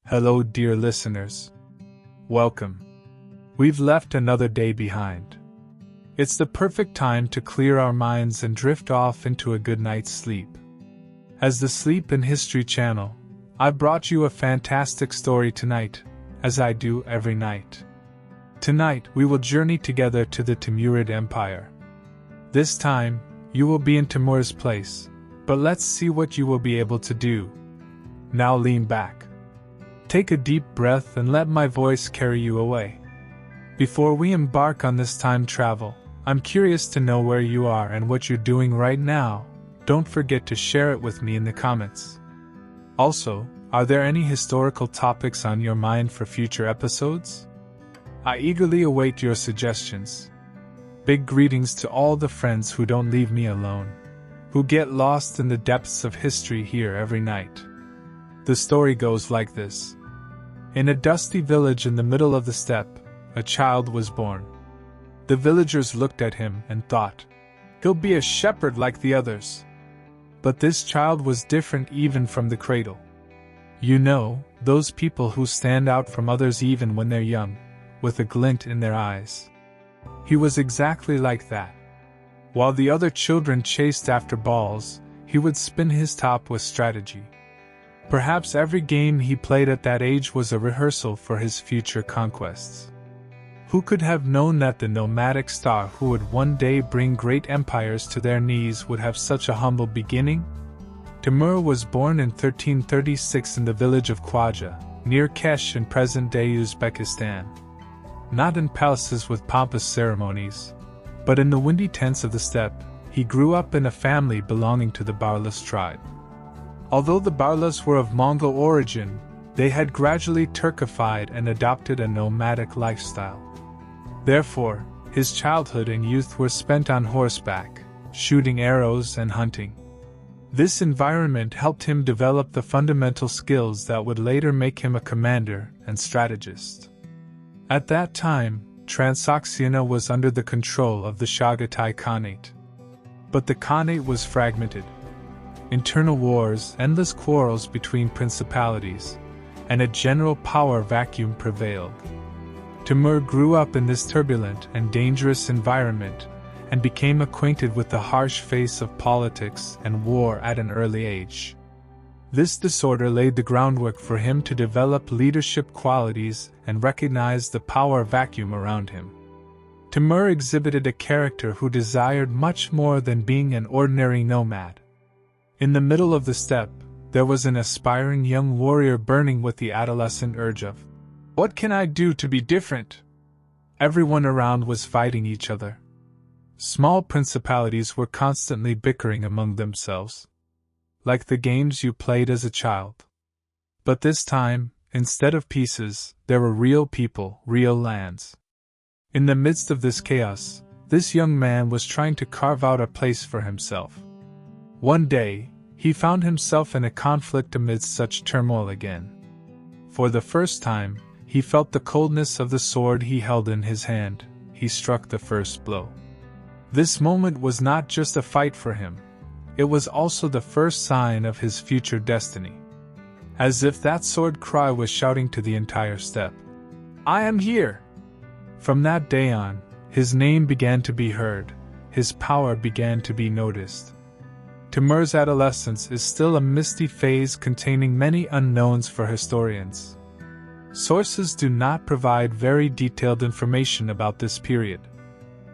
Hello, dear listeners. Welcome. We've left another day behind. It's the perfect time to clear our minds and drift off into a good night's sleep. As the Sleep in History channel, I brought you a fantastic story tonight, as I do every night. Tonight, we will journey together to the Timurid Empire. This time, you will be in Timur's place, but let's see what you will be able to do. Now lean back. Take a deep breath and let my voice carry you away. Before we embark on this time travel, I'm curious to know where you are and what you're doing right now. Don't forget to share it with me in the comments. Also, are there any historical topics on your mind for future episodes? I eagerly await your suggestions. Big greetings to all the friends who don't leave me alone, who get lost in the depths of history here every night. The story goes like this. In a dusty village in the middle of the steppe, a child was born. The villagers looked at him and thought, "He'll be a shepherd like the others." But this child was different even from the cradle. You know, those people who stand out from others even when they're young, with a glint in their eyes. He was exactly like that. While the other children chased after balls, he would spin his top with strategy. Perhaps every game he played at that age was a rehearsal for his future conquests. Who could have known that the nomadic star who would one day bring great empires to their knees would have such a humble beginning? Timur was born in 1336 in the village of Khwaja, near Kesh in present-day Uzbekistan. Not in palaces with pompous ceremonies, but in the windy tents of the steppe. He grew up in a family belonging to the Barlas tribe. Although the Barlas were of Mongol origin, they had gradually Turkified and adopted a nomadic lifestyle. Therefore, his childhood and youth were spent on horseback, shooting arrows and hunting. This environment helped him develop the fundamental skills that would later make him a commander and strategist. At that time, Transoxiana was under the control of the Chagatai Khanate. But the Khanate was fragmented. Internal wars, endless quarrels between principalities, and a general power vacuum prevailed. Timur grew up in this turbulent and dangerous environment, and became acquainted with the harsh face of politics and war at an early age. This disorder laid the groundwork for him to develop leadership qualities and recognize the power vacuum around him. Timur exhibited a character who desired much more than being an ordinary nomad. In the middle of the steppe, there was an aspiring young warrior burning with the adolescent urge of, "What can I do to be different?" Everyone around was fighting each other. Small principalities were constantly bickering among themselves, like the games you played as a child. But this time, instead of pieces, there were real people, real lands. In the midst of this chaos, this young man was trying to carve out a place for himself. One day, he found himself in a conflict amidst such turmoil again. For the first time, he felt the coldness of the sword he held in his hand. He struck the first blow. This moment was not just a fight for him, it was also the first sign of his future destiny. As if that sword cry was shouting to the entire steppe, "I am here!" From that day on, his name began to be heard, his power began to be noticed. Timur's adolescence is still a misty phase containing many unknowns for historians. Sources do not provide very detailed information about this period.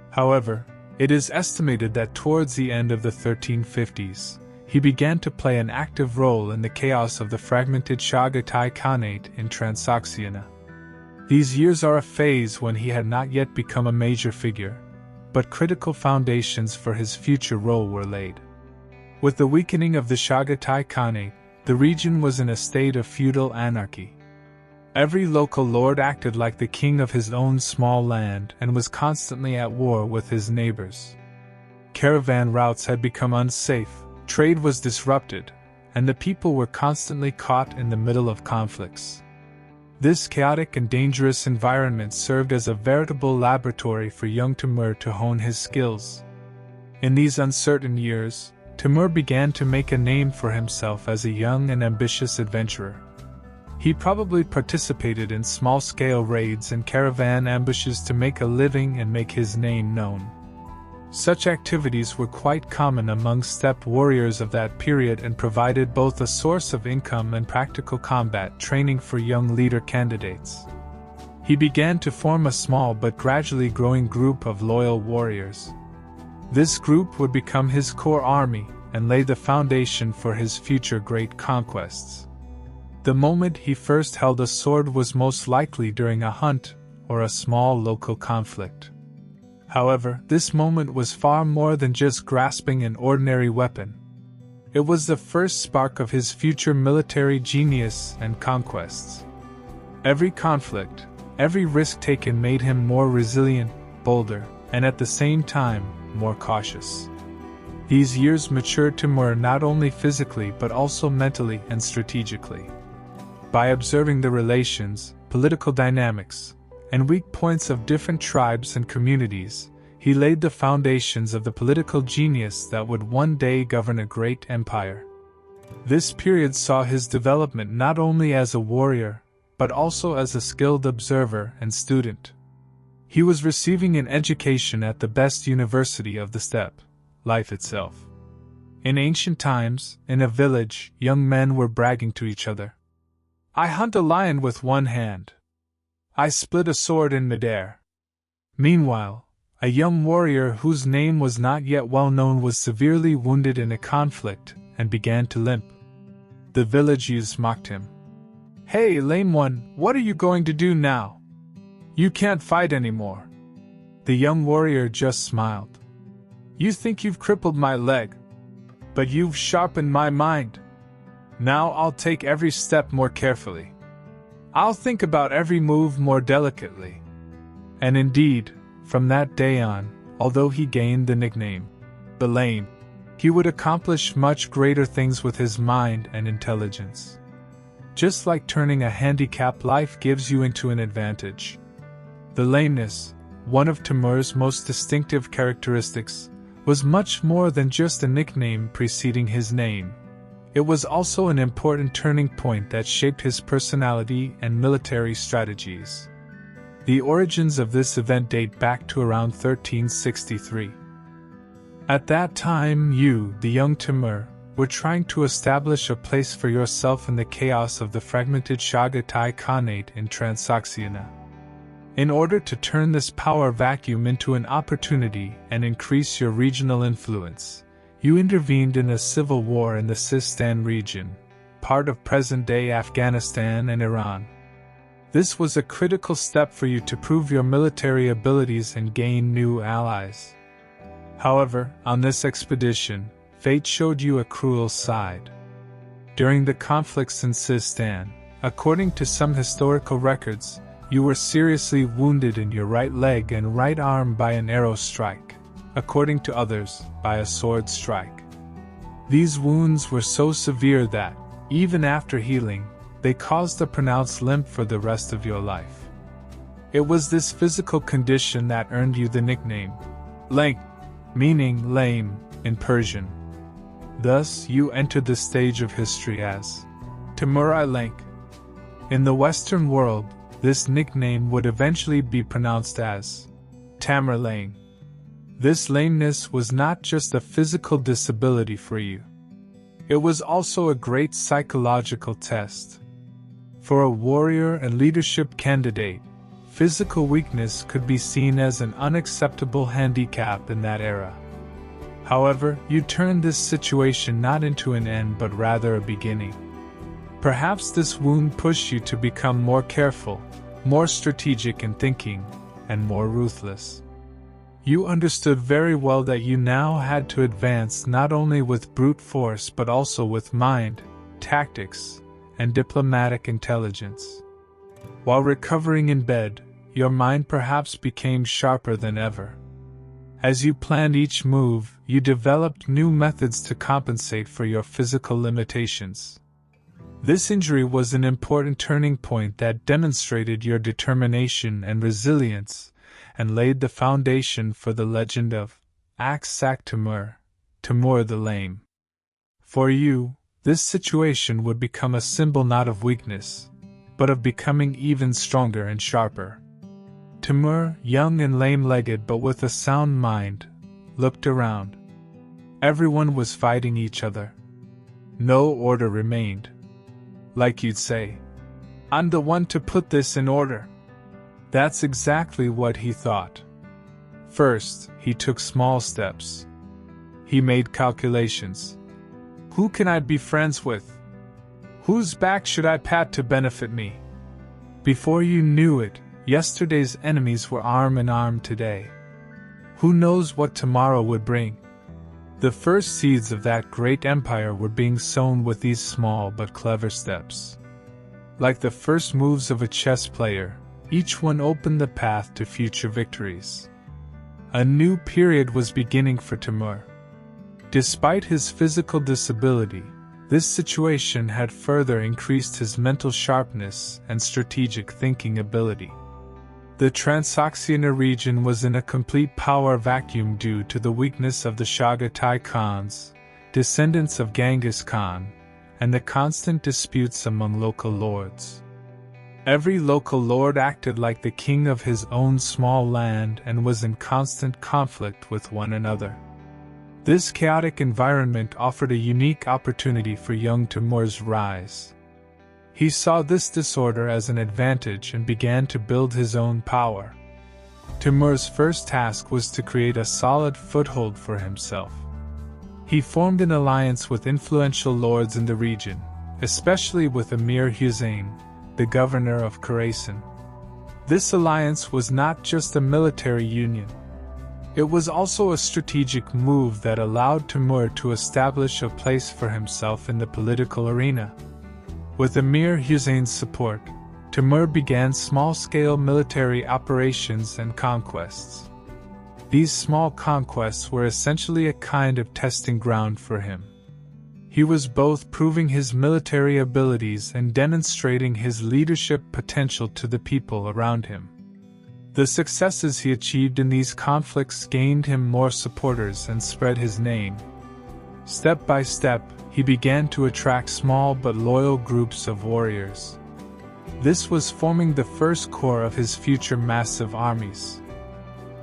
However, it is estimated that towards the end of the 1350s, he began to play an active role in the chaos of the fragmented Chagatai Khanate in Transoxiana. These years are a phase when he had not yet become a major figure, but critical foundations for his future role were laid. With the weakening of the Chagatai Khanate, the region was in a state of feudal anarchy. Every local lord acted like the king of his own small land and was constantly at war with his neighbors. Caravan routes had become unsafe, trade was disrupted, and the people were constantly caught in the middle of conflicts. This chaotic and dangerous environment served as a veritable laboratory for young Timur to hone his skills. In these uncertain years, Timur began to make a name for himself as a young and ambitious adventurer. He probably participated in small-scale raids and caravan ambushes to make a living and make his name known. Such activities were quite common among steppe warriors of that period and provided both a source of income and practical combat training for young leader candidates. He began to form a small but gradually growing group of loyal warriors. This group would become his core army and lay the foundation for his future great conquests. The moment he first held a sword was most likely during a hunt or a small local conflict. However, this moment was far more than just grasping an ordinary weapon. It was the first spark of his future military genius and conquests. Every conflict, every risk taken made him more resilient, bolder, and at the same time, more cautious. These years matured Timur not only physically but also mentally and strategically. By observing the relations, political dynamics, and weak points of different tribes and communities, he laid the foundations of the political genius that would one day govern a great empire. This period saw his development not only as a warrior, but also as a skilled observer and student. He was receiving an education at the best university of the steppe, life itself. In ancient times, in a village, young men were bragging to each other. "I hunt a lion with one hand. I split a sword in midair." Meanwhile, a young warrior whose name was not yet well known was severely wounded in a conflict and began to limp. The village youths mocked him. "Hey, lame one, what are you going to do now? You can't fight anymore." The young warrior just smiled. "You think you've crippled my leg, but you've sharpened my mind. Now I'll take every step more carefully. I'll think about every move more delicately." And indeed, from that day on, although he gained the nickname, the Lame, he would accomplish much greater things with his mind and intelligence. Just like turning a handicap life gives you into an advantage. The lameness, one of Timur's most distinctive characteristics, was much more than just a nickname preceding his name. It was also an important turning point that shaped his personality and military strategies. The origins of this event date back to around 1363. At that time you, the young Timur, were trying to establish a place for yourself in the chaos of the fragmented Chagatai Khanate in Transoxiana. In order to turn this power vacuum into an opportunity and increase your regional influence, you intervened in a civil war in the Sistan region, part of present-day Afghanistan and Iran. This was a critical step for you to prove your military abilities and gain new allies. However, on this expedition, fate showed you a cruel side. During the conflicts in Sistan, according to some historical records, you were seriously wounded in your right leg and right arm by an arrow strike. According to others, by a sword strike. These wounds were so severe that, even after healing, they caused a pronounced limp for the rest of your life. It was this physical condition that earned you the nickname, Lank, meaning lame, in Persian. Thus, you entered the stage of history as Timur Lank. In the Western world, this nickname would eventually be pronounced as Tamar Lane. This lameness was not just a physical disability for you. It was also a great psychological test. For a warrior and leadership candidate, physical weakness could be seen as an unacceptable handicap in that era. However, you turned this situation not into an end but rather a beginning. Perhaps this wound pushed you to become more careful, more strategic in thinking, and more ruthless. You understood very well that you now had to advance not only with brute force but also with mind, tactics, and diplomatic intelligence. While recovering in bed, your mind perhaps became sharper than ever. As you planned each move, you developed new methods to compensate for your physical limitations. This injury was an important turning point that demonstrated your determination and resilience, and laid the foundation for the legend of Aksak Timur, Timur the Lame. For you, this situation would become a symbol not of weakness, but of becoming even stronger and sharper. Timur, young and lame-legged but with a sound mind, looked around. Everyone was fighting each other. No order remained. Like you'd say, "I'm the one to put this in order." That's exactly what he thought. First, he took small steps. He made calculations. Who can I be friends with? Whose back should I pat to benefit me? Before you knew it, yesterday's enemies were arm in arm today. Who knows what tomorrow would bring? The first seeds of that great empire were being sown with these small but clever steps. Like the first moves of a chess player, each one opened the path to future victories. A new period was beginning for Timur. Despite his physical disability, this situation had further increased his mental sharpness and strategic thinking ability. The Transoxiana region was in a complete power vacuum due to the weakness of the Chagatai Khans, descendants of Genghis Khan, and the constant disputes among local lords. Every local lord acted like the king of his own small land and was in constant conflict with one another. This chaotic environment offered a unique opportunity for young Timur's rise. He saw this disorder as an advantage and began to build his own power. Timur's first task was to create a solid foothold for himself. He formed an alliance with influential lords in the region, especially with Emir Hussein, the governor of Khorasan. This alliance was not just a military union. It was also a strategic move that allowed Timur to establish a place for himself in the political arena. With Emir Hussein's support, Timur began small-scale military operations and conquests. These small conquests were essentially a kind of testing ground for him. He was both proving his military abilities and demonstrating his leadership potential to the people around him. The successes he achieved in these conflicts gained him more supporters and spread his name. Step by step, he began to attract small but loyal groups of warriors. This was forming the first core of his future massive armies.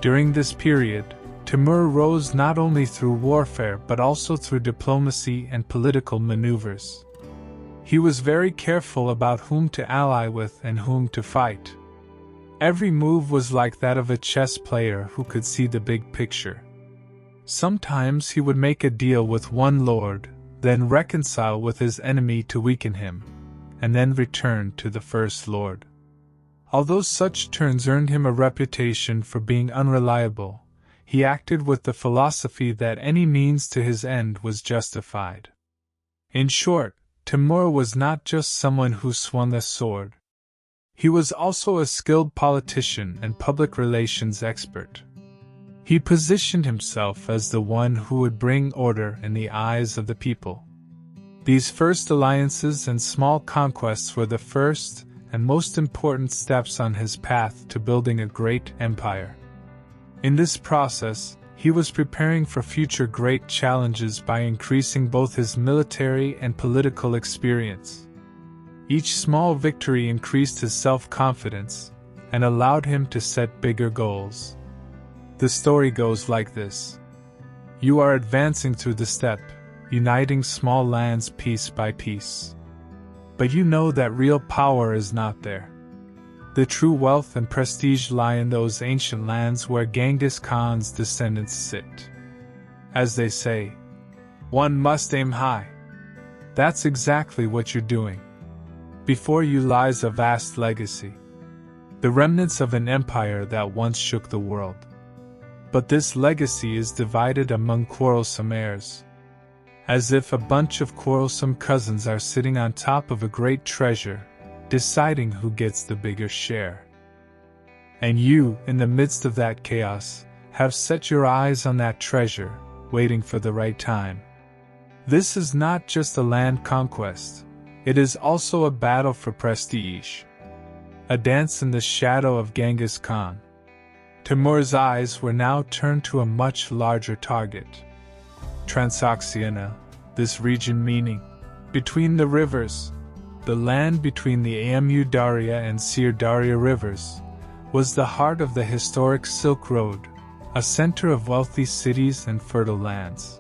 During this period, Timur rose not only through warfare but also through diplomacy and political maneuvers. He was very careful about whom to ally with and whom to fight. Every move was like that of a chess player who could see the big picture. Sometimes he would make a deal with one lord, then reconcile with his enemy to weaken him, and then return to the first lord. Although such turns earned him a reputation for being unreliable, he acted with the philosophy that any means to his end was justified. In short, Timur was not just someone who swung a sword. He was also a skilled politician and public relations expert. He positioned himself as the one who would bring order in the eyes of the people. These first alliances and small conquests were the first and most important steps on his path to building a great empire. In this process, he was preparing for future great challenges by increasing both his military and political experience. Each small victory increased his self-confidence and allowed him to set bigger goals. The story goes like this. You are advancing through the steppe, uniting small lands piece by piece. But you know that real power is not there. The true wealth and prestige lie in those ancient lands where Genghis Khan's descendants sit. As they say, one must aim high. That's exactly what you're doing. Before you lies a vast legacy. The remnants of an empire that once shook the world. But this legacy is divided among quarrelsome heirs. As if a bunch of quarrelsome cousins are sitting on top of a great treasure, deciding who gets the bigger share. And you, in the midst of that chaos, have set your eyes on that treasure, waiting for the right time. This is not just a land conquest, it is also a battle for prestige. A dance in the shadow of Genghis Khan. Timur's eyes were now turned to a much larger target. Transoxiana, this region meaning, between the rivers. the land between the Amu Darya and Sir Darya rivers, was the heart of the historic Silk Road, a center of wealthy cities and fertile lands.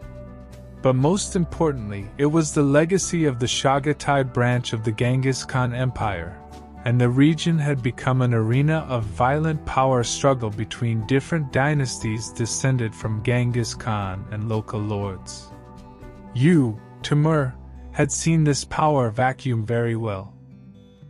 But most importantly, it was the legacy of the Chagatai branch of the Genghis Khan Empire, and the region had become an arena of violent power struggle between different dynasties descended from Genghis Khan and local lords. Timur, had seen this power vacuum very well.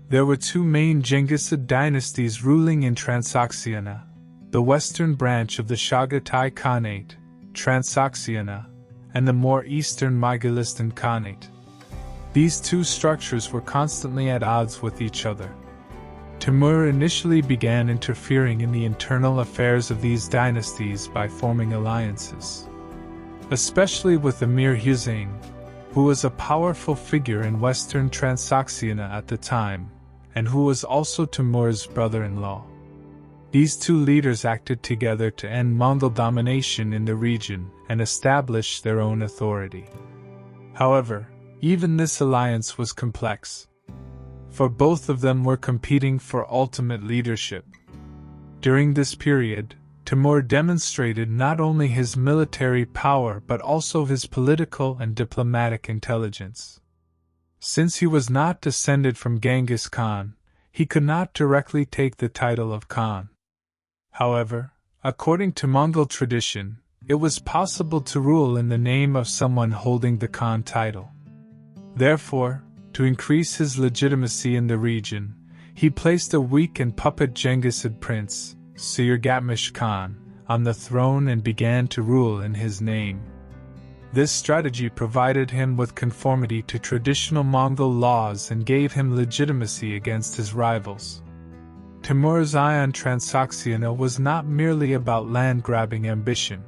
There were two main Genghisid dynasties ruling in Transoxiana, the western branch of the Chagatai Khanate, Transoxiana, and the more eastern Mogolistan Khanate. These two structures were constantly at odds with each other. Timur initially began interfering in the internal affairs of these dynasties by forming alliances, especially with Emir Hussein, who was a powerful figure in western Transoxiana at the time, and who was also Timur's brother-in-law. These two leaders acted together to end Mongol domination in the region and establish their own authority. However, even this alliance was complex, for both of them were competing for ultimate leadership. During this period, Timur demonstrated not only his military power but also his political and diplomatic intelligence. Since he was not descended from Genghis Khan, he could not directly take the title of Khan. However, according to Mongol tradition, it was possible to rule in the name of someone holding the Khan title. Therefore, to increase his legitimacy in the region, he placed a weak and puppet Genghisid prince, Sirgatmish Khan, on the throne and began to rule in his name. This strategy provided him with conformity to traditional Mongol laws and gave him legitimacy against his rivals. Timur's eye on Transoxiana was not merely about land-grabbing ambition.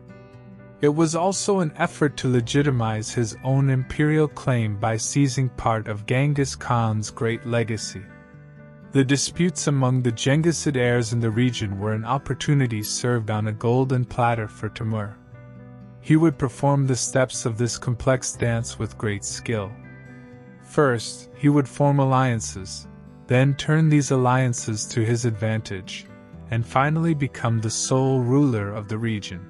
It was also an effort to legitimize his own imperial claim by seizing part of Genghis Khan's great legacy. The disputes among the Genghisid heirs in the region were an opportunity served on a golden platter for Timur. He would perform the steps of this complex dance with great skill. First, he would form alliances, then turn these alliances to his advantage, and finally become the sole ruler of the region.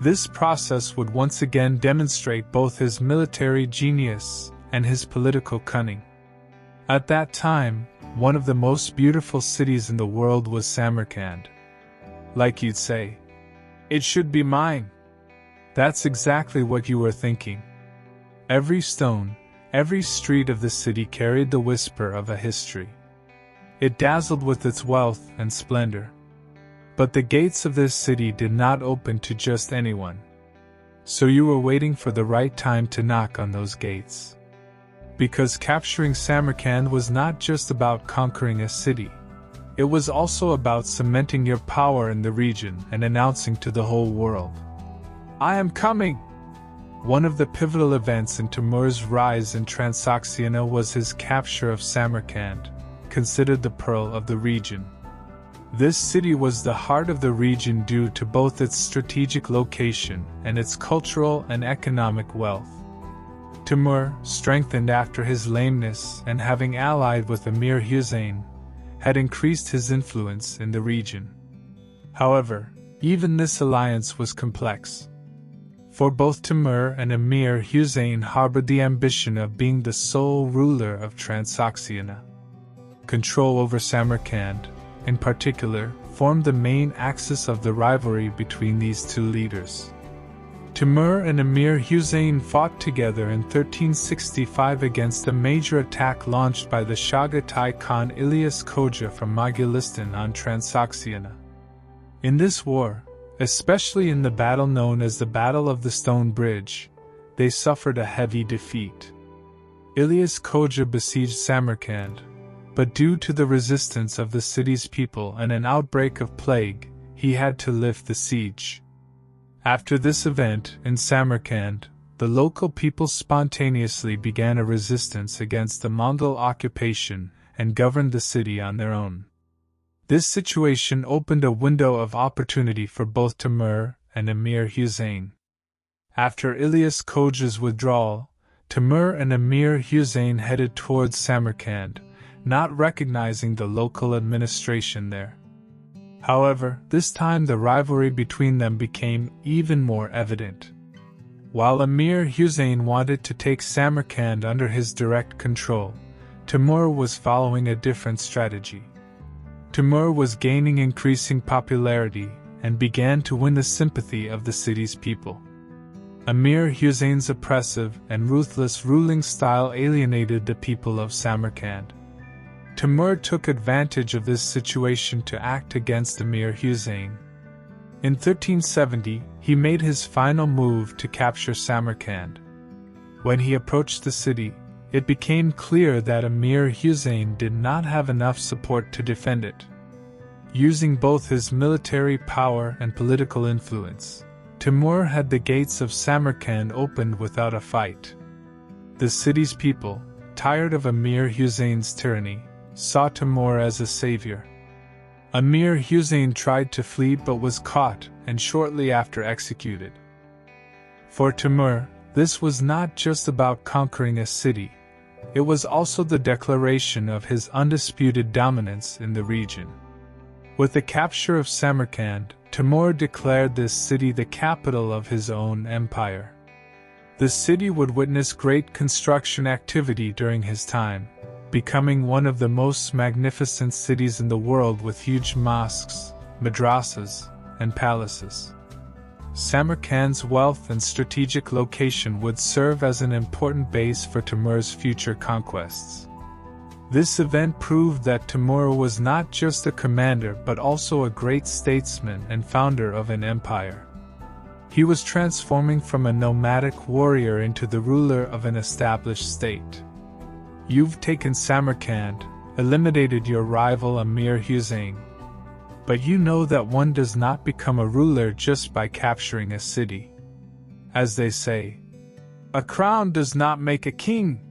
This process would once again demonstrate both his military genius and his political cunning. At that time, one of the most beautiful cities in the world was Samarkand. Like you'd say, "It should be mine." That's exactly what you were thinking. Every stone, every street of the city carried the whisper of a history. It dazzled with its wealth and splendor. But the gates of this city did not open to just anyone. So you were waiting for the right time to knock on those gates. Because capturing Samarkand was not just about conquering a city. It was also about cementing your power in the region and announcing to the whole world, "I am coming!" One of the pivotal events in Timur's rise in Transoxiana was his capture of Samarkand, considered the pearl of the region. This city was the heart of the region due to both its strategic location and its cultural and economic wealth. Timur, strengthened after his lameness and having allied with Emir Hussein, had increased his influence in the region. However, even this alliance was complex. For both Timur and Emir Hussein harbored the ambition of being the sole ruler of Transoxiana. Control over Samarkand, in particular, formed the main axis of the rivalry between these two leaders. Timur and Emir Hussein fought together in 1365 against a major attack launched by the Chagatai Khan Ilyas Khoja from Mogolistan on Transoxiana. In this war, especially in the battle known as the Battle of the Stone Bridge, they suffered a heavy defeat. Ilyas Khoja besieged Samarkand, but due to the resistance of the city's people and an outbreak of plague, he had to lift the siege. After this event, in Samarkand, the local people spontaneously began a resistance against the Mongol occupation and governed the city on their own. This situation opened a window of opportunity for both Timur and Emir Hussein. After Ilyas Khoja's withdrawal, Timur and Emir Hussein headed towards Samarkand, not recognizing the local administration there. However, this time the rivalry between them became even more evident. While Emir Hussein wanted to take Samarkand under his direct control, Timur was following a different strategy. Timur was gaining increasing popularity and began to win the sympathy of the city's people. Emir Hussein's oppressive and ruthless ruling style alienated the people of Samarkand. Timur took advantage of this situation to act against Emir Hussein. In 1370, he made his final move to capture Samarkand. When he approached the city, it became clear that Emir Hussein did not have enough support to defend it. Using both his military power and political influence, Timur had the gates of Samarkand opened without a fight. The city's people, tired of Emir Hussein's tyranny, saw Timur as a savior. Emir Hussein tried to flee but was caught and shortly after executed. For Timur, this was not just about conquering a city, it was also the declaration of his undisputed dominance in the region. With the capture of Samarkand, Timur declared this city the capital of his own empire. The city would witness great construction activity during his time, becoming one of the most magnificent cities in the world with huge mosques, madrasas, and palaces. Samarkand's wealth and strategic location would serve as an important base for Timur's future conquests. This event proved that Timur was not just a commander but also a great statesman and founder of an empire. He was transforming from a nomadic warrior into the ruler of an established state. You've taken Samarkand, eliminated your rival Emir Hussein. But you know that one does not become a ruler just by capturing a city. As they say, a crown does not make a king.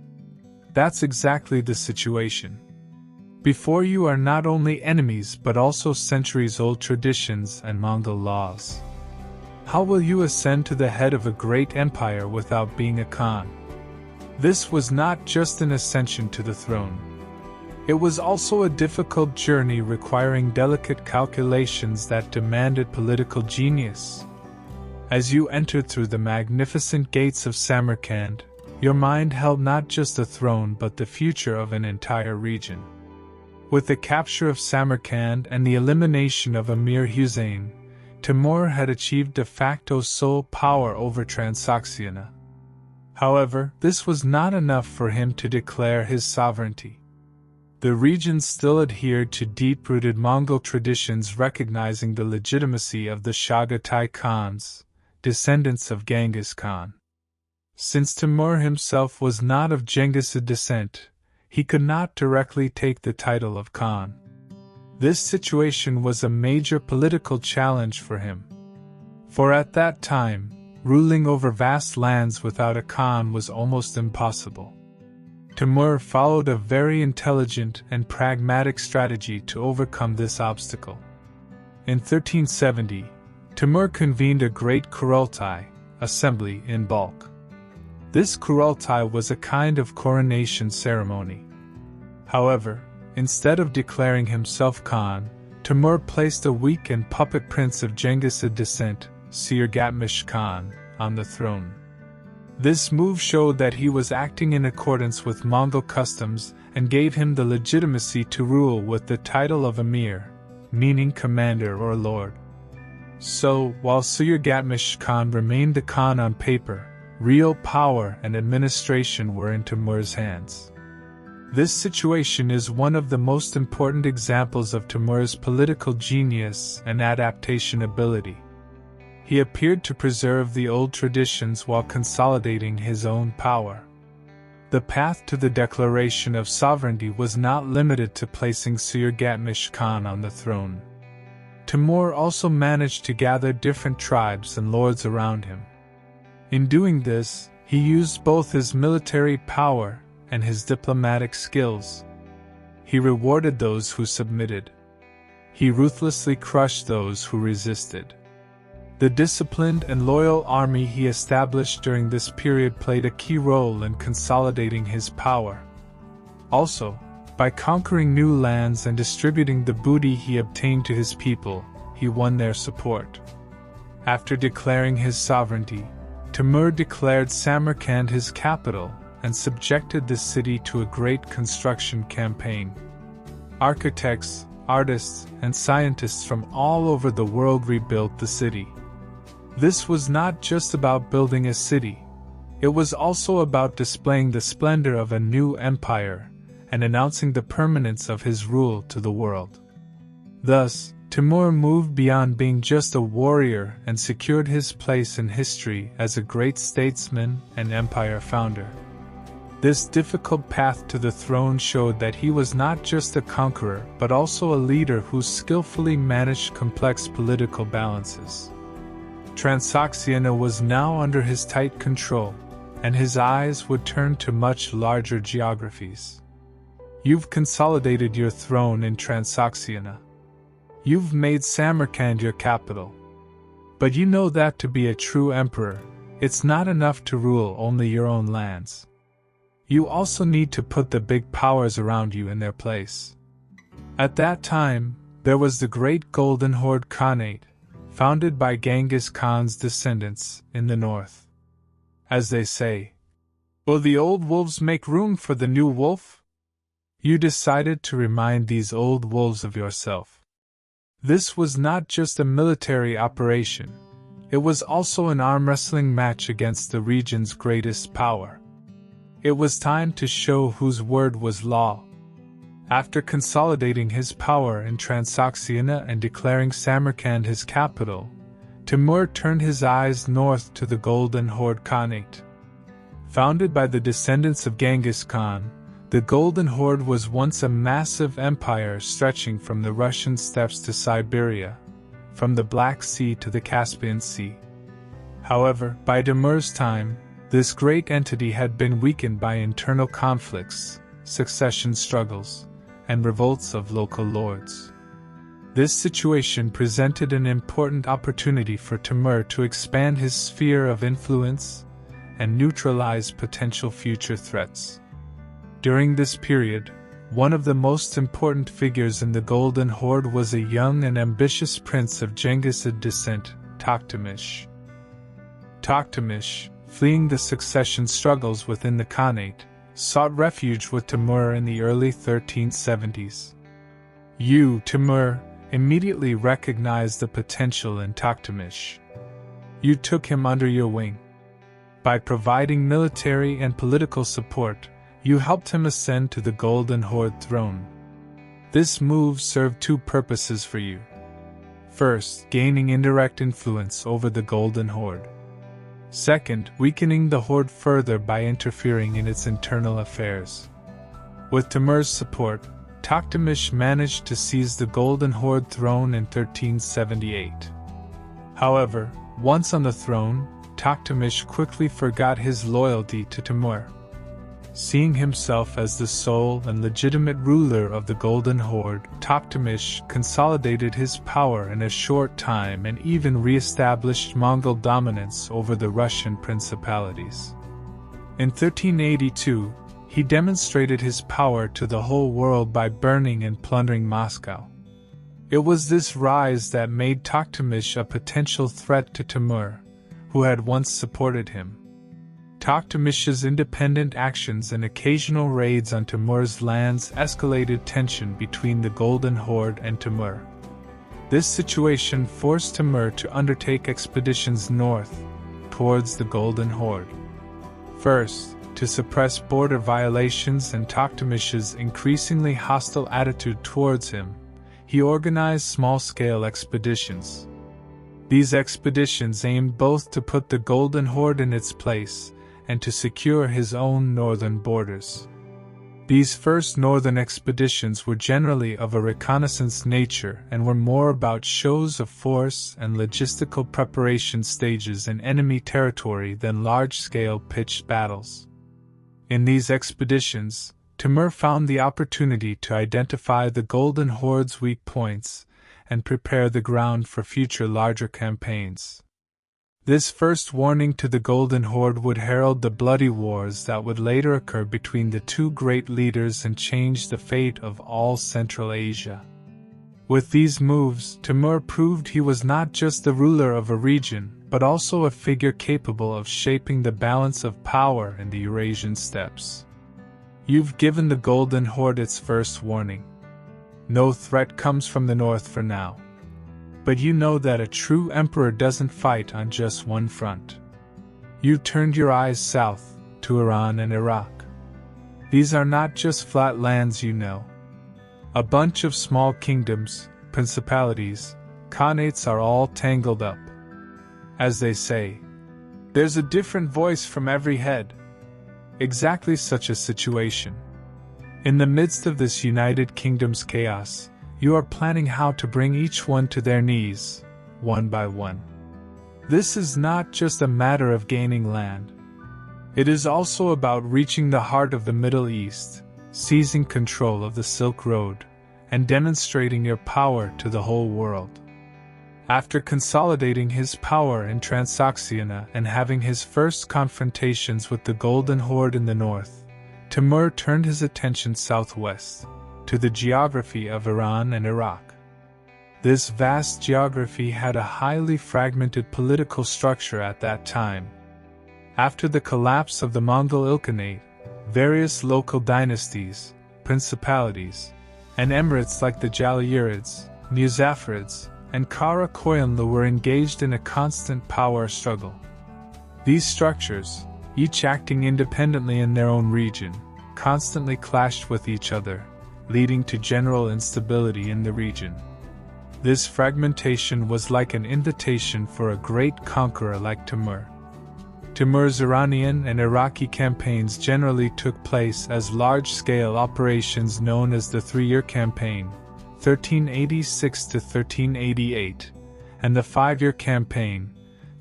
That's exactly the situation. Before you are not only enemies but also centuries-old traditions and Mongol laws. How will you ascend to the head of a great empire without being a Khan? This was not just an ascension to the throne. It was also a difficult journey requiring delicate calculations that demanded political genius. As you entered through the magnificent gates of Samarkand, your mind held not just the throne but the future of an entire region. With the capture of Samarkand and the elimination of Emir Hussein, Timur had achieved de facto sole power over Transoxiana. However, this was not enough for him to declare his sovereignty. The region still adhered to deep-rooted Mongol traditions recognizing the legitimacy of the Chagatai Khans, descendants of Genghis Khan. Since Timur himself was not of Genghisid descent, he could not directly take the title of Khan. This situation was a major political challenge for him. For at that time, ruling over vast lands without a Khan was almost impossible. Timur followed a very intelligent and pragmatic strategy to overcome this obstacle. In 1370, Timur convened a great Kurultai, assembly in bulk. This Kurultai was a kind of coronation ceremony. However, instead of declaring himself Khan, Timur placed a weak and puppet prince of Genghisid descent, Suyurgatmish Khan, on the throne. This move showed that he was acting in accordance with Mongol customs and gave him the legitimacy to rule with the title of Emir, meaning commander or lord. So, while Suyurgatmish Khan remained the Khan on paper, real power and administration were in Timur's hands. This situation is one of the most important examples of Timur's political genius and adaptation ability. He appeared to preserve the old traditions while consolidating his own power. The path to the declaration of sovereignty was not limited to placing Suyurgatmish Khan on the throne. Timur also managed to gather different tribes and lords around him. In doing this, he used both his military power and his diplomatic skills. He rewarded those who submitted. He ruthlessly crushed those who resisted. The disciplined and loyal army he established during this period played a key role in consolidating his power. Also, by conquering new lands and distributing the booty he obtained to his people, he won their support. After declaring his sovereignty, Timur declared Samarkand his capital and subjected the city to a great construction campaign. Architects, artists, and scientists from all over the world rebuilt the city. This was not just about building a city, it was also about displaying the splendor of a new empire and announcing the permanence of his rule to the world. Thus, Timur moved beyond being just a warrior and secured his place in history as a great statesman and empire founder. This difficult path to the throne showed that he was not just a conqueror but also a leader who skillfully managed complex political balances. Transoxiana was now under his tight control, and his eyes would turn to much larger geographies. You've consolidated your throne in Transoxiana. You've made Samarkand your capital. But you know that to be a true emperor, it's not enough to rule only your own lands. You also need to put the big powers around you in their place. At that time, there was the Great Golden Horde Khanate, founded by Genghis Khan's descendants in the north. As they say, will the old wolves make room for the new wolf? You decided to remind these old wolves of yourself. This was not just a military operation, it was also an arm wrestling match against the region's greatest power. It was time to show whose word was law. After consolidating his power in Transoxiana and declaring Samarkand his capital, Timur turned his eyes north to the Golden Horde Khanate. Founded by the descendants of Genghis Khan, the Golden Horde was once a massive empire stretching from the Russian steppes to Siberia, from the Black Sea to the Caspian Sea. However, by Timur's time, this great entity had been weakened by internal conflicts, succession struggles, and revolts of local lords. This situation presented an important opportunity for Timur to expand his sphere of influence and neutralize potential future threats. During this period, one of the most important figures in the Golden Horde was a young and ambitious prince of Genghisid descent, Toktamish. Toktamish, fleeing the succession struggles within the Khanate, sought refuge with Timur in the early 1370s. You, Timur, immediately recognized the potential in Toktamish. You took him under your wing. By providing military and political support, you helped him ascend to the Golden Horde throne. This move served two purposes for you. First, gaining indirect influence over the Golden Horde. Second, weakening the Horde further by interfering in its internal affairs. With Timur's support, Toktamish managed to seize the Golden Horde throne in 1378. However, once on the throne, Toktamish quickly forgot his loyalty to Timur. Seeing himself as the sole and legitimate ruler of the Golden Horde, Toktamish consolidated his power in a short time and even re-established Mongol dominance over the Russian principalities. In 1382, he demonstrated his power to the whole world by burning and plundering Moscow. It was this rise that made Toktamish a potential threat to Timur, who had once supported him. Toktamish's independent actions and occasional raids on Timur's lands escalated tension between the Golden Horde and Timur. This situation forced Timur to undertake expeditions north, towards the Golden Horde. First, to suppress border violations and Toktamish's increasingly hostile attitude towards him, he organized small-scale expeditions. These expeditions aimed both to put the Golden Horde in its place and to secure his own northern borders. These first northern expeditions were generally of a reconnaissance nature and were more about shows of force and logistical preparation stages in enemy territory than large-scale pitched battles. In these expeditions, Timur found the opportunity to identify the Golden Horde's weak points and prepare the ground for future larger campaigns. This first warning to the Golden Horde would herald the bloody wars that would later occur between the two great leaders and change the fate of all Central Asia. With these moves, Timur proved he was not just the ruler of a region, but also a figure capable of shaping the balance of power in the Eurasian steppes. You've given the Golden Horde its first warning. No threat comes from the north for now. But you know that a true emperor doesn't fight on just one front. You turned your eyes south, to Iran and Iraq. These are not just flat lands, you know. A bunch of small kingdoms, principalities, khanates are all tangled up. As they say, there's a different voice from every head. Exactly such a situation. In the midst of this United Kingdom's chaos, you are planning how to bring each one to their knees, one by one. This is not just a matter of gaining land. It is also about reaching the heart of the Middle East, seizing control of the Silk Road, and demonstrating your power to the whole world. After consolidating his power in Transoxiana and having his first confrontations with the Golden Horde in the north, Timur turned his attention southwest, to the geography of Iran and Iraq. This vast geography had a highly fragmented political structure at that time. After the collapse of the Mongol Ilkhanate, various local dynasties, principalities, and emirates like the Jalayirids, Muzaffarids, and Kara Koyunlu were engaged in a constant power struggle. These structures, each acting independently in their own region, constantly clashed with each other, leading to general instability in the region. This fragmentation was like an invitation for a great conqueror like Timur. Timur's Iranian and Iraqi campaigns generally took place as large-scale operations known as the 3-year campaign, 1386 to 1388, and the 5-year campaign,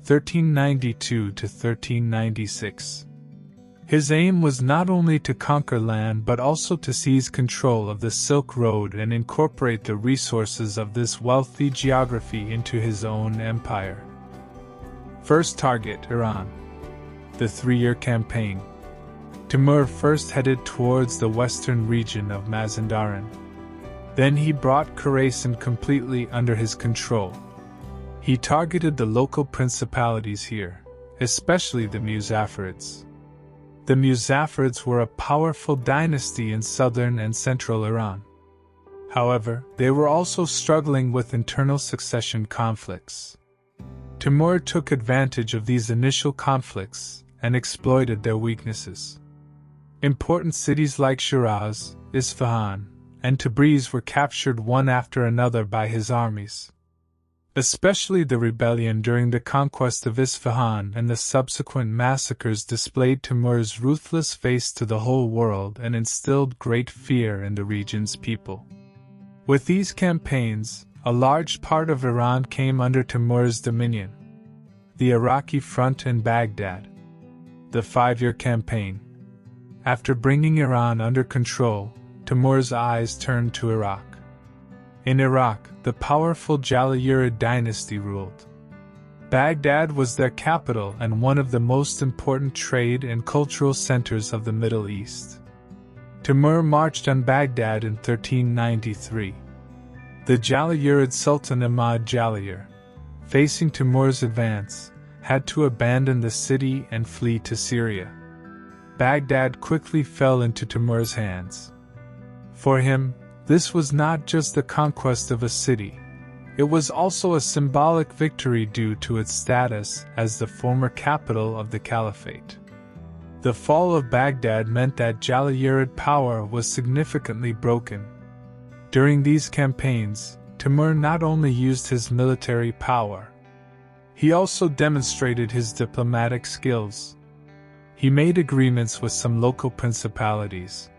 1392 to 1396. His aim was not only to conquer land but also to seize control of the Silk Road and incorporate the resources of this wealthy geography into his own empire. First target, Iran. The 3-year campaign. Timur first headed towards the western region of Mazandaran. Then he brought Khorasan completely under his control. He targeted the local principalities here, especially the Muzaffarids. The Muzaffarids were a powerful dynasty in southern and central Iran. However, they were also struggling with internal succession conflicts. Timur took advantage of these initial conflicts and exploited their weaknesses. Important cities like Shiraz, Isfahan, and Tabriz were captured one after another by his armies. Especially the rebellion during the conquest of Isfahan and the subsequent massacres displayed Timur's ruthless face to the whole world and instilled great fear in the region's people. With these campaigns, a large part of Iran came under Timur's dominion. The Iraqi front in Baghdad. The 5-year campaign. After bringing Iran under control, Timur's eyes turned to Iraq. In Iraq, the powerful Jalayirid dynasty ruled. Baghdad was their capital and one of the most important trade and cultural centers of the Middle East. Timur marched on Baghdad in 1393. The Jalayirid Sultan Ahmad Jalayir, facing Timur's advance, had to abandon the city and flee to Syria. Baghdad quickly fell into Timur's hands. For him, this was not just the conquest of a city, it was also a symbolic victory due to its status as the former capital of the Caliphate. The fall of Baghdad meant that Jalayirid power was significantly broken. During these campaigns, Timur not only used his military power, he also demonstrated his diplomatic skills. He made agreements with some local principalities.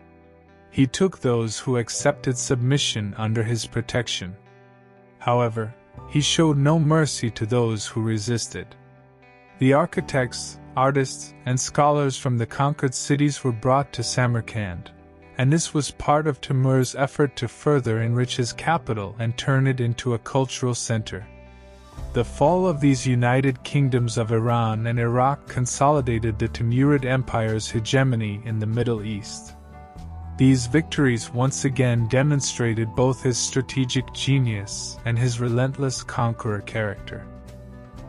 He took those who accepted submission under his protection. However, he showed no mercy to those who resisted. The architects, artists, and scholars from the conquered cities were brought to Samarkand, and this was part of Timur's effort to further enrich his capital and turn it into a cultural center. The fall of these united kingdoms of Iran and Iraq consolidated the Timurid Empire's hegemony in the Middle East. These victories once again demonstrated both his strategic genius and his relentless conqueror character.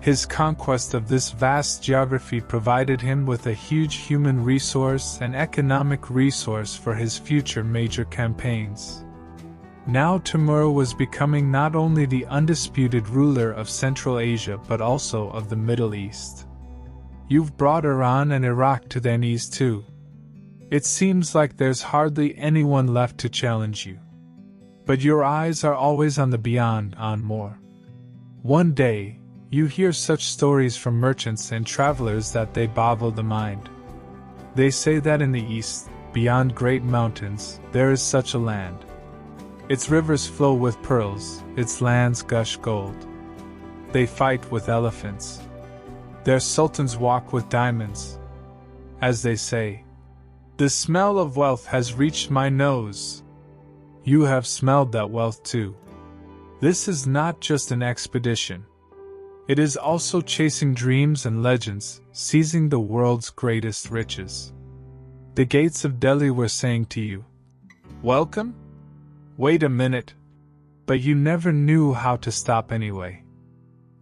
His conquest of this vast geography provided him with a huge human resource and economic resource for his future major campaigns. Now Timur was becoming not only the undisputed ruler of Central Asia but also of the Middle East. You've brought Iran and Iraq to their knees too. It seems like there's hardly anyone left to challenge you. But your eyes are always on the beyond, on more. One day, you hear such stories from merchants and travelers that they boggle the mind. They say that in the east, beyond great mountains, there is such a land. Its rivers flow with pearls, its lands gush gold. They fight with elephants. Their sultans walk with diamonds. As they say, the smell of wealth has reached my nose. You have smelled that wealth too. This is not just an expedition. It is also chasing dreams and legends, seizing the world's greatest riches. The gates of Delhi were saying to you, welcome? Wait a minute. But you never knew how to stop anyway.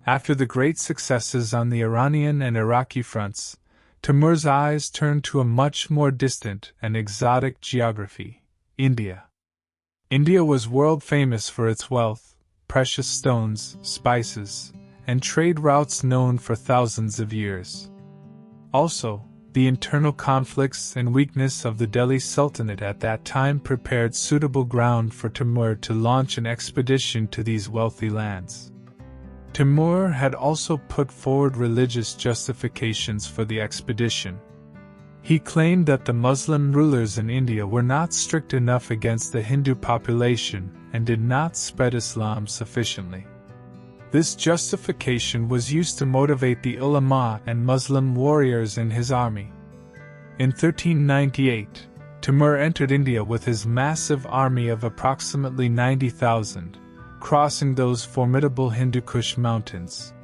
After the great successes on the Iranian and Iraqi fronts, Timur's eyes turned to a much more distant and exotic geography, India. India was world famous for its wealth, precious stones, spices, and trade routes known for thousands of years. Also, the internal conflicts and weakness of the Delhi Sultanate at that time prepared suitable ground for Timur to launch an expedition to these wealthy lands. Timur had also put forward religious justifications for the expedition. He claimed that the Muslim rulers in India were not strict enough against the Hindu population and did not spread Islam sufficiently. This justification was used to motivate the ulama and Muslim warriors in his army. In 1398, Timur entered India with his massive army of approximately 90,000, crossing those formidable Hindu Kush mountains.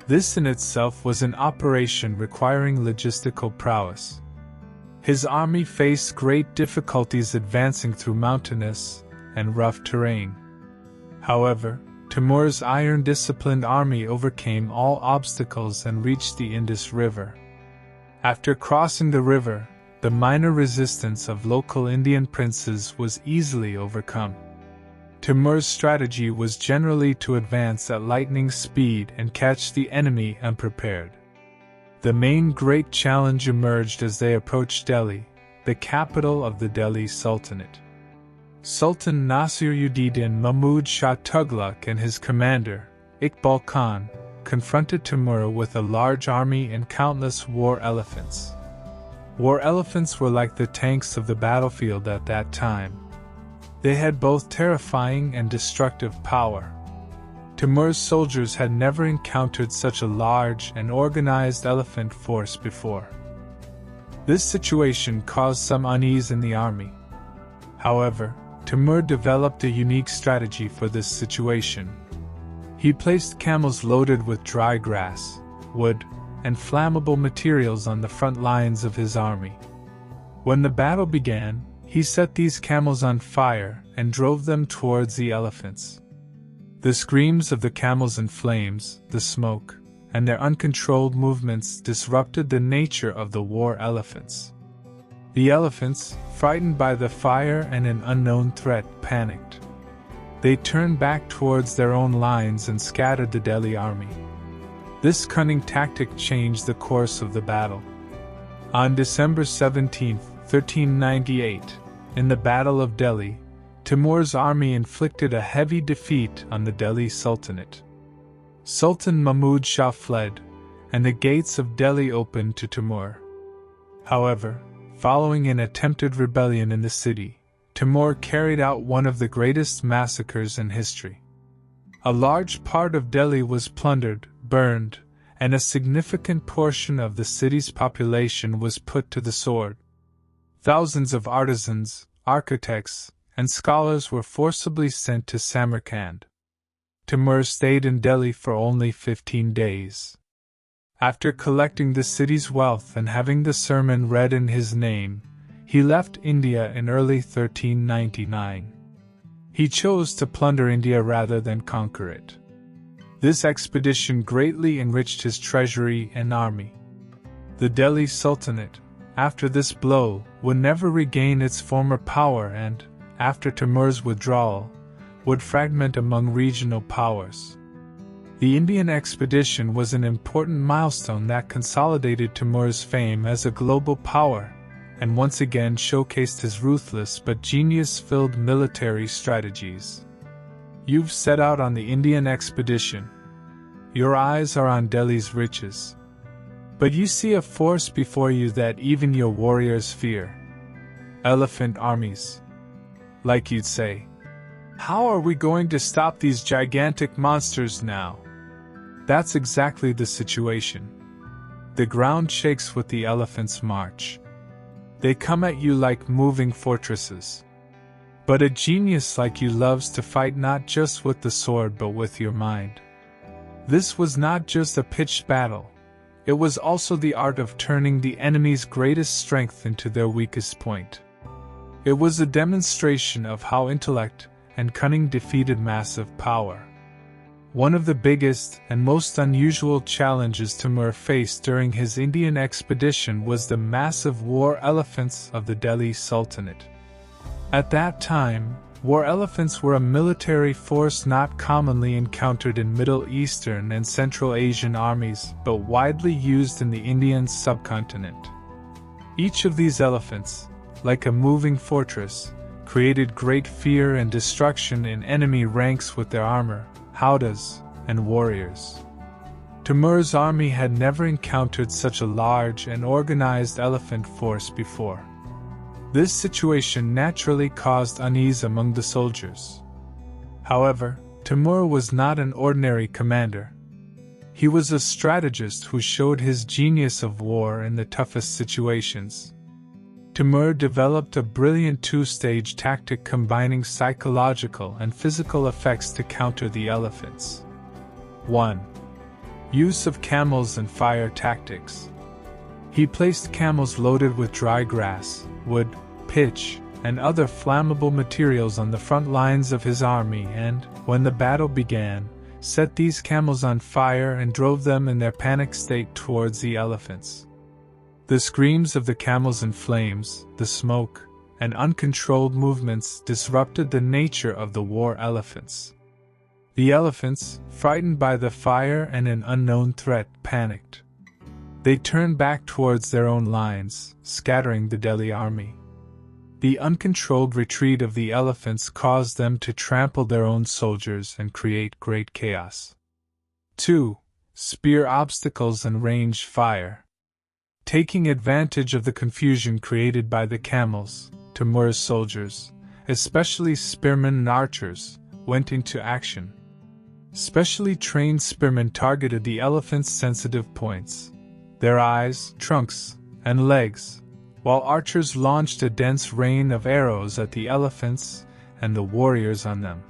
This in itself was an operation requiring logistical prowess. His army faced great difficulties advancing through mountainous and rough terrain. However, Timur's iron-disciplined army overcame all obstacles and reached the Indus River. After crossing the river, the minor resistance of local Indian princes was easily overcome. Timur's strategy was generally to advance at lightning speed and catch the enemy unprepared. The main great challenge emerged as they approached Delhi, the capital of the Delhi Sultanate. Sultan Nasir-ud-Din Mahmud Shah Tughlaq and his commander, Iqbal Khan, confronted Timur with a large army and countless war elephants. War elephants were like the tanks of the battlefield at that time. They had both terrifying and destructive power. Timur's soldiers had never encountered such a large and organized elephant force before. This situation caused some unease in the army. However, Timur developed a unique strategy for this situation. He placed camels loaded with dry grass, wood, and flammable materials on the front lines of his army. When the battle began, he set these camels on fire and drove them towards the elephants. The screams of the camels in flames, the smoke, and their uncontrolled movements disrupted the nature of the war elephants. The elephants, frightened by the fire and an unknown threat, panicked. They turned back towards their own lines and scattered the Delhi army. This cunning tactic changed the course of the battle. On December 17, 1398, in the Battle of Delhi, Timur's army inflicted a heavy defeat on the Delhi Sultanate. Sultan Mahmud Shah fled, and the gates of Delhi opened to Timur. However, following an attempted rebellion in the city, Timur carried out one of the greatest massacres in history. A large part of Delhi was plundered, burned, and a significant portion of the city's population was put to the sword. Thousands of artisans, architects, and scholars were forcibly sent to Samarkand. Timur stayed in Delhi for only 15 days. After collecting the city's wealth and having the sermon read in his name, he left India in early 1399. He chose to plunder India rather than conquer it. This expedition greatly enriched his treasury and army. The Delhi Sultanate, after this blow, would never regain its former power and, after Timur's withdrawal, would fragment among regional powers. The Indian expedition was an important milestone that consolidated Timur's fame as a global power, and once again showcased his ruthless but genius-filled military strategies. You've set out on the Indian expedition. Your eyes are on Delhi's riches. But you see a force before you that even your warriors fear. Elephant armies. Like you'd say, how are we going to stop these gigantic monsters now? That's exactly the situation. The ground shakes with the elephants' march. They come at you like moving fortresses. But a genius like you loves to fight not just with the sword but with your mind. This was not just a pitched battle. It was also the art of turning the enemy's greatest strength into their weakest point. It was a demonstration of how intellect and cunning defeated massive power. One of the biggest and most unusual challenges Timur faced during his Indian expedition was the massive war elephants of the Delhi Sultanate. At that time, war elephants were a military force not commonly encountered in Middle Eastern and Central Asian armies, but widely used in the Indian subcontinent. Each of these elephants, like a moving fortress, created great fear and destruction in enemy ranks with their armor, howdahs, and warriors. Timur's army had never encountered such a large and organized elephant force before. This situation naturally caused unease among the soldiers. However, Timur was not an ordinary commander. He was a strategist who showed his genius of war in the toughest situations. Timur developed a brilliant two-stage tactic combining psychological and physical effects to counter the elephants. 1. Use of camels and fire tactics. He placed camels loaded with dry grass, wood, pitch, and other flammable materials on the front lines of his army and, when the battle began, set these camels on fire and drove them in their panic state towards the elephants. The screams of the camels in flames, the smoke, and uncontrolled movements disrupted the nature of the war elephants. The elephants, frightened by the fire and an unknown threat, panicked. They turned back towards their own lines, scattering the Delhi army. The uncontrolled retreat of the elephants caused them to trample their own soldiers and create great chaos. 2. Spear obstacles and ranged fire. Taking advantage of the confusion created by the camels, Timur's soldiers, especially spearmen and archers, went into action. Specially trained spearmen targeted the elephants' sensitive points, their eyes, trunks, and legs, while archers launched a dense rain of arrows at the elephants and the warriors on them.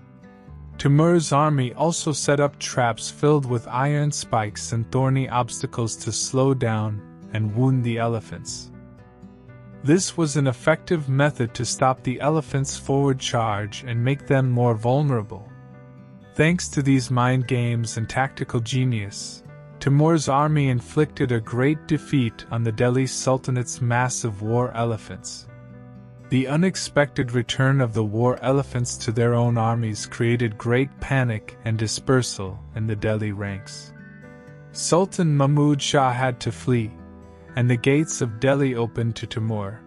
Timur's army also set up traps filled with iron spikes and thorny obstacles to slow down and wound the elephants. This was an effective method to stop the elephants' forward charge and make them more vulnerable. Thanks to these mind games and tactical genius, Timur's army inflicted a great defeat on the Delhi Sultanate's massive war elephants. The unexpected return of the war elephants to their own armies created great panic and dispersal in the Delhi ranks. Sultan Mahmud Shah had to flee, and the gates of Delhi opened to Timur.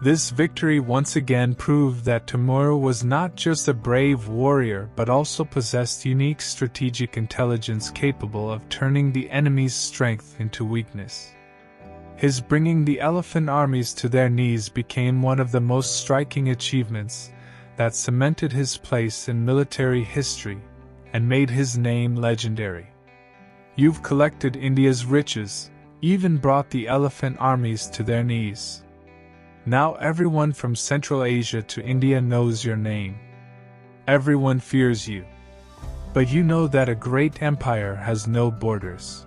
This victory once again proved that Timur was not just a brave warrior but also possessed unique strategic intelligence capable of turning the enemy's strength into weakness. His bringing the elephant armies to their knees became one of the most striking achievements that cemented his place in military history and made his name legendary. You've collected India's riches, even brought the elephant armies to their knees. Now everyone from Central Asia to India knows your name. Everyone fears you. But you know that a great empire has no borders.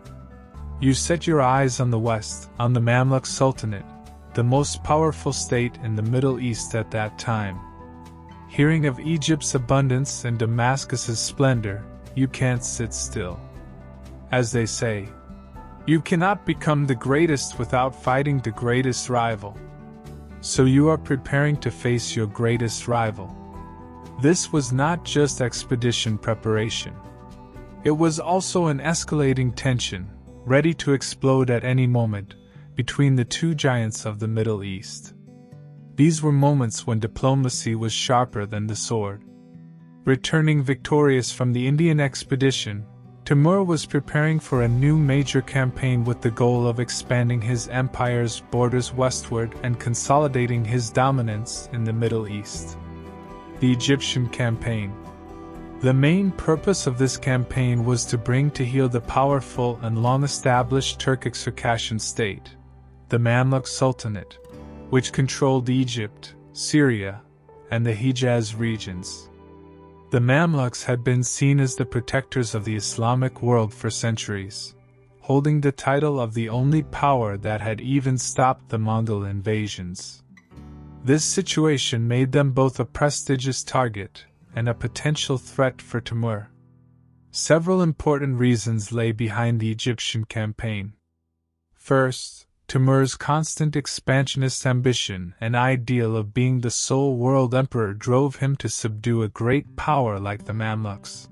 You set your eyes on the west, on the Mamluk Sultanate, the most powerful state in the Middle East at that time. Hearing of Egypt's abundance and Damascus's splendor, you can't sit still. As they say, you cannot become the greatest without fighting the greatest rival. So you are preparing to face your greatest rival. This was not just expedition preparation. It was also an escalating tension, ready to explode at any moment, between the two giants of the Middle East. These were moments when diplomacy was sharper than the sword. Returning victorious from the Indian expedition, Timur was preparing for a new major campaign with the goal of expanding his empire's borders westward and consolidating his dominance in the Middle East. The Egyptian campaign. The main purpose of this campaign was to bring to heel the powerful and long-established Turkic Circassian state, the Mamluk Sultanate, which controlled Egypt, Syria, and the Hijaz regions. The Mamluks had been seen as the protectors of the Islamic world for centuries, holding the title of the only power that had even stopped the Mongol invasions. This situation made them both a prestigious target and a potential threat for Timur. Several important reasons lay behind the Egyptian campaign. First, Timur's constant expansionist ambition and ideal of being the sole world emperor drove him to subdue a great power like the Mamluks.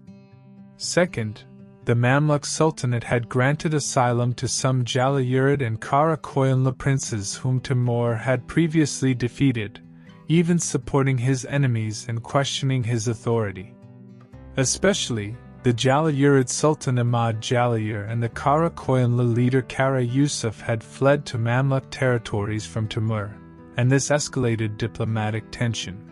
Second, the Mamluk Sultanate had granted asylum to some Jalayirrid and Karakoyunlu princes whom Timur had previously defeated, even supporting his enemies and questioning his authority. Especially, the Jalayirrid Sultan Ahmad Jalayir and the Karakoyunlu leader Kara Yusuf had fled to Mamluk territories from Timur, and this escalated diplomatic tension.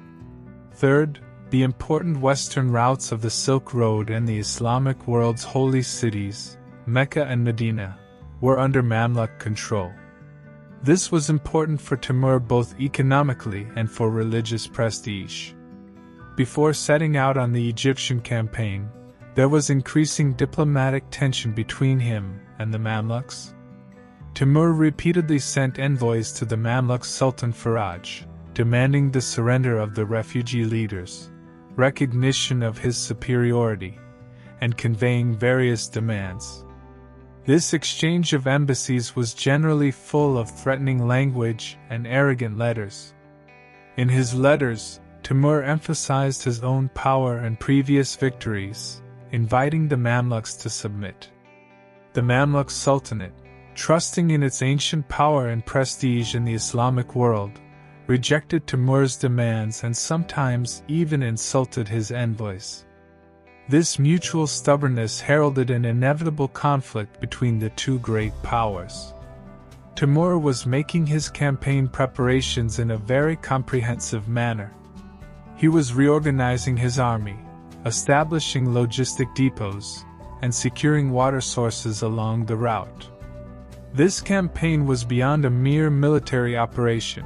Third, the important western routes of the Silk Road and the Islamic world's holy cities, Mecca and Medina, were under Mamluk control. This was important for Timur both economically and for religious prestige. Before setting out on the Egyptian campaign, there was increasing diplomatic tension between him and the Mamluks. Timur repeatedly sent envoys to the Mamluk Sultan Faraj, demanding the surrender of the refugee leaders, recognition of his superiority, and conveying various demands. This exchange of embassies was generally full of threatening language and arrogant letters. In his letters, Timur emphasized his own power and previous victories, inviting the Mamluks to submit. The Mamluk Sultanate, trusting in its ancient power and prestige in the Islamic world, rejected Timur's demands and sometimes even insulted his envoys. This mutual stubbornness heralded an inevitable conflict between the two great powers. Timur was making his campaign preparations in a very comprehensive manner. He was reorganizing his army, establishing logistic depots, and securing water sources along the route. This campaign was beyond a mere military operation.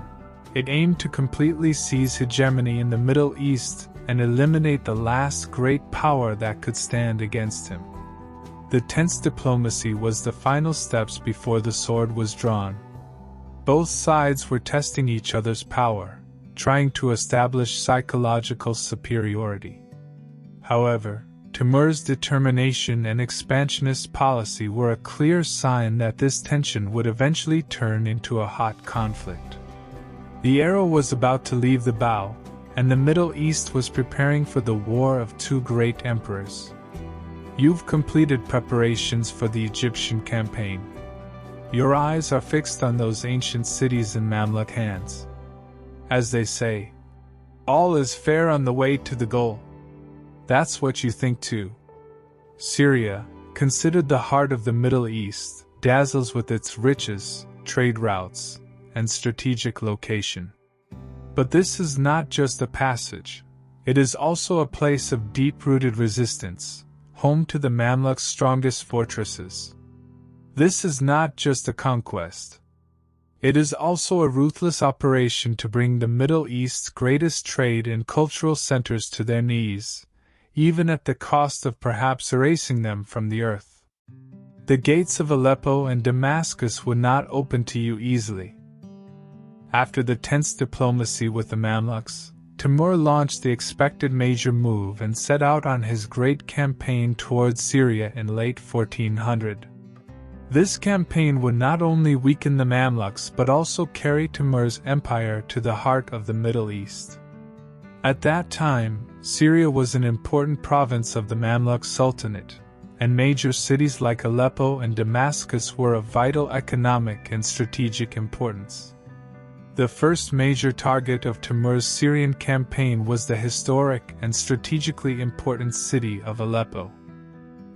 It aimed to completely seize hegemony in the Middle East and eliminate the last great power that could stand against him. The tense diplomacy was the final steps before the sword was drawn. Both sides were testing each other's power, trying to establish psychological superiority. However, Timur's determination and expansionist policy were a clear sign that this tension would eventually turn into a hot conflict. The arrow was about to leave the bow, and the Middle East was preparing for the war of two great emperors. You've completed preparations for the Egyptian campaign. Your eyes are fixed on those ancient cities in Mamluk hands. As they say, all is fair on the way to the goal. That's what you think too. Syria, considered the heart of the Middle East, dazzles with its riches, trade routes, and strategic location. But this is not just a passage. It is also a place of deep-rooted resistance, home to the Mamluks' strongest fortresses. This is not just a conquest. It is also a ruthless operation to bring the Middle East's greatest trade and cultural centers to their knees, even at the cost of perhaps erasing them from the earth. The gates of Aleppo and Damascus would not open to you easily. After the tense diplomacy with the Mamluks, Timur launched the expected major move and set out on his great campaign towards Syria in late 1400. This campaign would not only weaken the Mamluks but also carry Timur's empire to the heart of the Middle East. At that time, Syria was an important province of the Mamluk Sultanate, and major cities like Aleppo and Damascus were of vital economic and strategic importance. The first major target of Timur's Syrian campaign was the historic and strategically important city of Aleppo.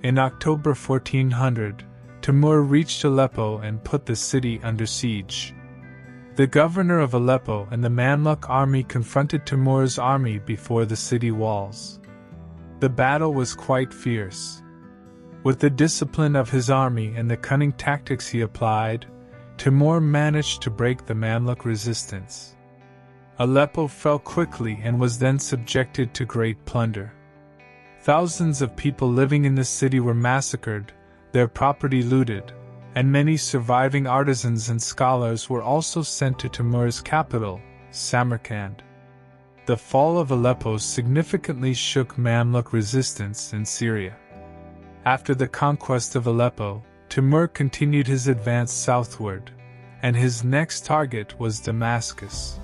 In October 1400, Timur reached Aleppo and put the city under siege. The governor of Aleppo and the Mamluk army confronted Timur's army before the city walls. The battle was quite fierce. With the discipline of his army and the cunning tactics he applied, Timur managed to break the Mamluk resistance. Aleppo fell quickly and was then subjected to great plunder. Thousands of people living in the city were massacred, their property looted, and many surviving artisans and scholars were also sent to Timur's capital, Samarkand. The fall of Aleppo significantly shook Mamluk resistance in Syria. After the conquest of Aleppo, Timur continued his advance southward, and his next target was Damascus.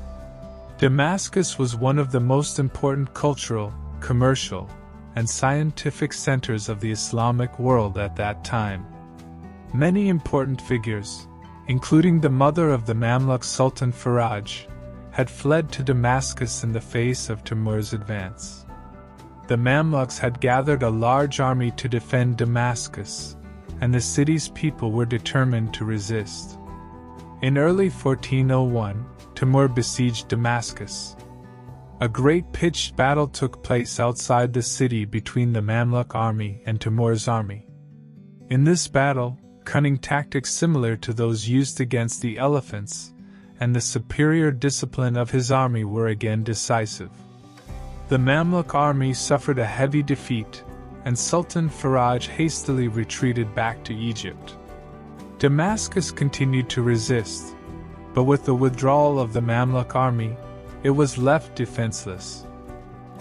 Damascus was one of the most important cultural, commercial, and scientific centers of the Islamic world at that time. Many important figures, including the mother of the Mamluk Sultan Faraj, had fled to Damascus in the face of Timur's advance. The Mamluks had gathered a large army to defend Damascus, and the city's people were determined to resist. In early 1401, Timur besieged Damascus. A great pitched battle took place outside the city between the Mamluk army and Timur's army. In this battle, cunning tactics similar to those used against the elephants, and the superior discipline of his army were again decisive. The Mamluk army suffered a heavy defeat, and Sultan Faraj hastily retreated back to Egypt. Damascus continued to resist, but with the withdrawal of the Mamluk army, it was left defenseless.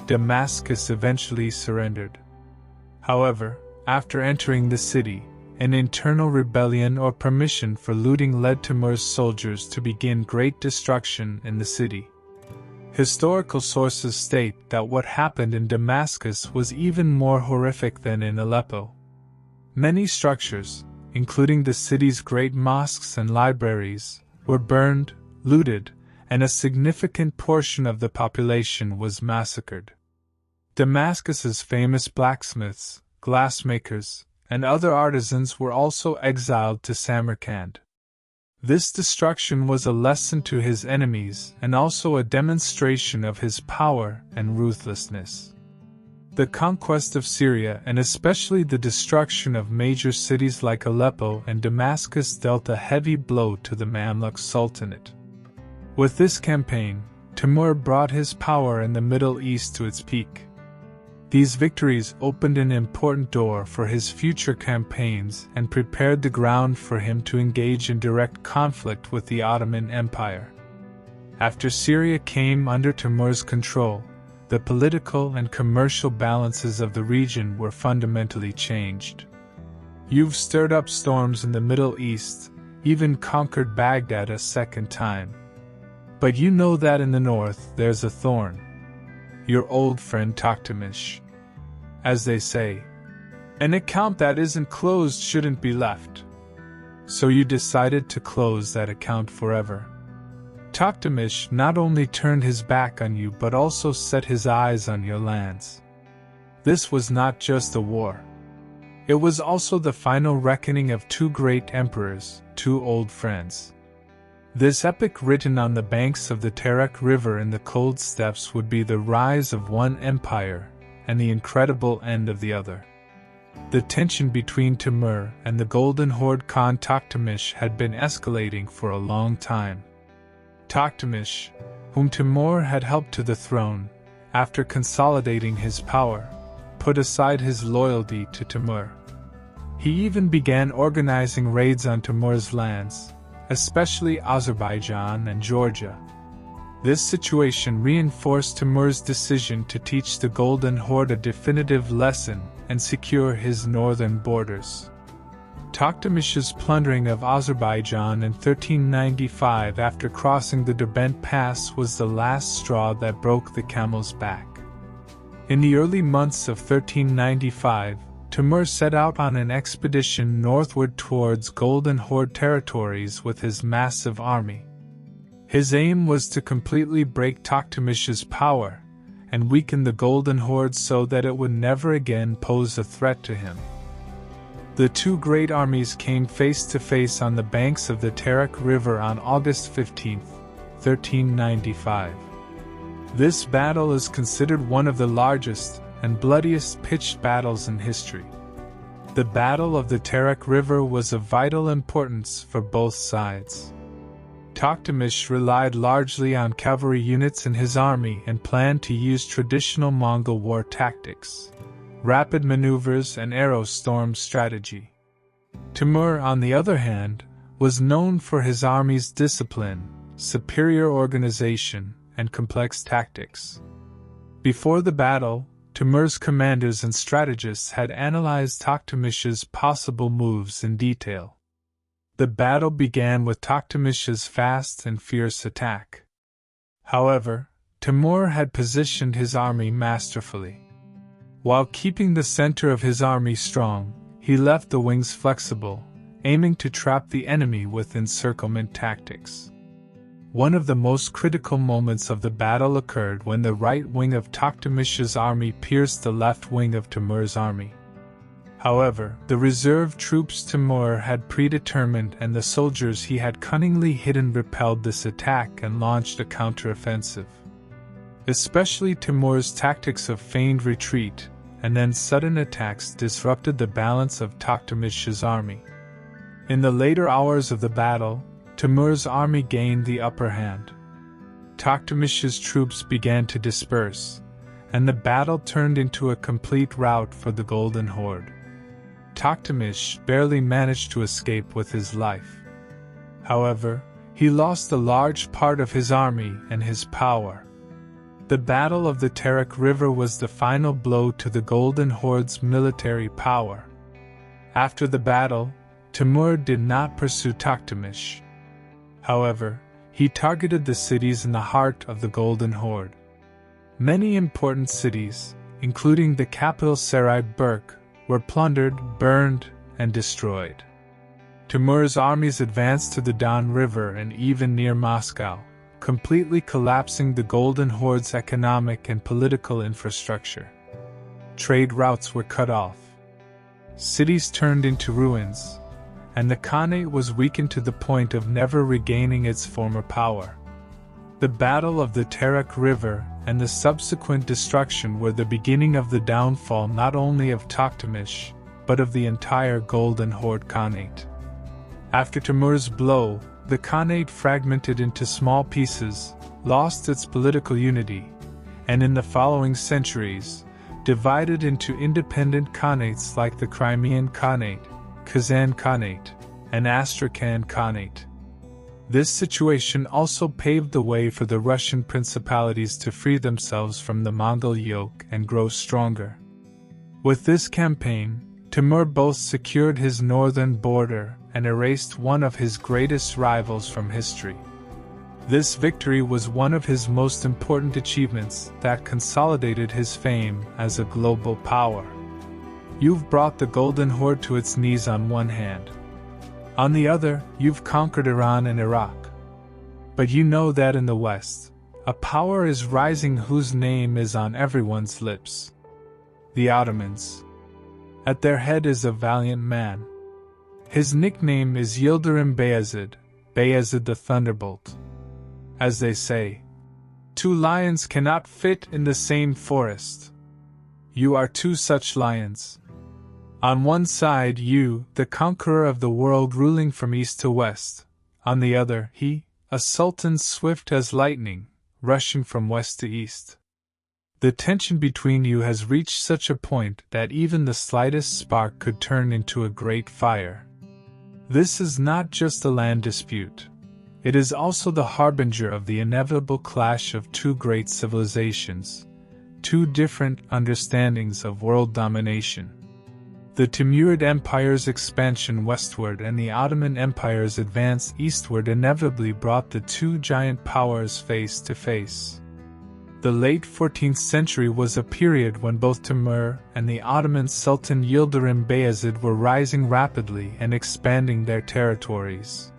Damascus eventually surrendered. However, after entering the city, an internal rebellion or permission for looting led Timur's soldiers to begin great destruction in the city. Historical sources state that what happened in Damascus was even more horrific than in Aleppo. Many structures, including the city's great mosques and libraries, were burned, looted, and a significant portion of the population was massacred. Damascus's famous blacksmiths, glassmakers, and other artisans were also exiled to Samarkand. This destruction was a lesson to his enemies and also a demonstration of his power and ruthlessness. The conquest of Syria and especially the destruction of major cities like Aleppo and Damascus dealt a heavy blow to the Mamluk Sultanate. With this campaign, Timur brought his power in the Middle East to its peak. These victories opened an important door for his future campaigns and prepared the ground for him to engage in direct conflict with the Ottoman Empire. After Syria came under Timur's control, the political and commercial balances of the region were fundamentally changed. You've stirred up storms in the Middle East, even conquered Baghdad a second time. But you know that in the north there's a thorn. Your old friend Toktamish. As they say, an account that isn't closed shouldn't be left. So you decided to close that account forever. Toktamish not only turned his back on you but also set his eyes on your lands. This was not just a war. It was also the final reckoning of two great emperors, two old friends. This epic written on the banks of the Terek River in the cold steppes would be the rise of one empire and the incredible end of the other. The tension between Timur and the Golden Horde Khan Toktamish had been escalating for a long time. Toktamish, whom Timur had helped to the throne, after consolidating his power, put aside his loyalty to Timur. He even began organizing raids on Timur's lands, especially Azerbaijan and Georgia. This situation reinforced Timur's decision to teach the Golden Horde a definitive lesson and secure his northern borders. Tokhtamysh's plundering of Azerbaijan in 1395 after crossing the Derbent Pass was the last straw that broke the camel's back. In the early months of 1395, Timur set out on an expedition northward towards Golden Horde territories with his massive army. His aim was to completely break Tokhtamysh's power and weaken the Golden Horde so that it would never again pose a threat to him. The two great armies came face to face on the banks of the Terek River on August 15, 1395. This battle is considered one of the largest and bloodiest pitched battles in history. The Battle of the Terek River was of vital importance for both sides. Tokhtamysh relied largely on cavalry units in his army and planned to use traditional Mongol war tactics, rapid maneuvers and arrow storm strategy. Timur, on the other hand, was known for his army's discipline, superior organization, and complex tactics. Before the battle, Timur's commanders and strategists had analyzed Tokhtamysh's possible moves in detail. The battle began with Tokhtamysh's fast and fierce attack. However, Timur had positioned his army masterfully. While keeping the center of his army strong, he left the wings flexible, aiming to trap the enemy with encirclement tactics. One of the most critical moments of the battle occurred when the right wing of Tokhtamysh's army pierced the left wing of Timur's army. However, the reserve troops Timur had predetermined and the soldiers he had cunningly hidden repelled this attack and launched a counteroffensive. Especially Timur's tactics of feigned retreat and then sudden attacks disrupted the balance of Tokhtamysh's army. In the later hours of the battle, Timur's army gained the upper hand. Tokhtamysh's troops began to disperse, and the battle turned into a complete rout for the Golden Horde. Tokhtamysh barely managed to escape with his life. However, he lost a large part of his army and his power. The Battle of the Terek River was the final blow to the Golden Horde's military power. After the battle, Timur did not pursue Tokhtamysh. However, he targeted the cities in the heart of the Golden Horde. Many important cities, including the capital Sarai Berk, were plundered, burned, and destroyed. Timur's armies advanced to the Don River and even near Moscow, completely collapsing the Golden Horde's economic and political infrastructure. Trade routes were cut off. Cities turned into ruins, and the Khanate was weakened to the point of never regaining its former power. The Battle of the Terek River and the subsequent destruction were the beginning of the downfall not only of Tokhtamysh, but of the entire Golden Horde Khanate. After Timur's blow, the Khanate fragmented into small pieces, lost its political unity, and in the following centuries, divided into independent Khanates like the Crimean Khanate, Kazan Khanate, and Astrakhan Khanate. This situation also paved the way for the Russian principalities to free themselves from the Mongol yoke and grow stronger. With this campaign, Timur both secured his northern border and erased one of his greatest rivals from history. This victory was one of his most important achievements that consolidated his fame as a global power. You've brought the Golden Horde to its knees on one hand. On the other, you've conquered Iran and Iraq. But you know that in the West, a power is rising whose name is on everyone's lips. The Ottomans. At their head is a valiant man. His nickname is Yildirim Bayezid, Bayezid the Thunderbolt. As they say, two lions cannot fit in the same forest. You are two such lions. On one side you, the conqueror of the world ruling from east to west. On the other, he, a sultan swift as lightning, rushing from west to east. The tension between you has reached such a point that even the slightest spark could turn into a great fire. This is not just a land dispute. It is also the harbinger of the inevitable clash of two great civilizations, two different understandings of world domination. The Timurid Empire's expansion westward and the Ottoman Empire's advance eastward inevitably brought the two giant powers face to face. The late 14th century was a period when both Timur and the Ottoman Sultan Yildirim Bayezid were rising rapidly and expanding their territories.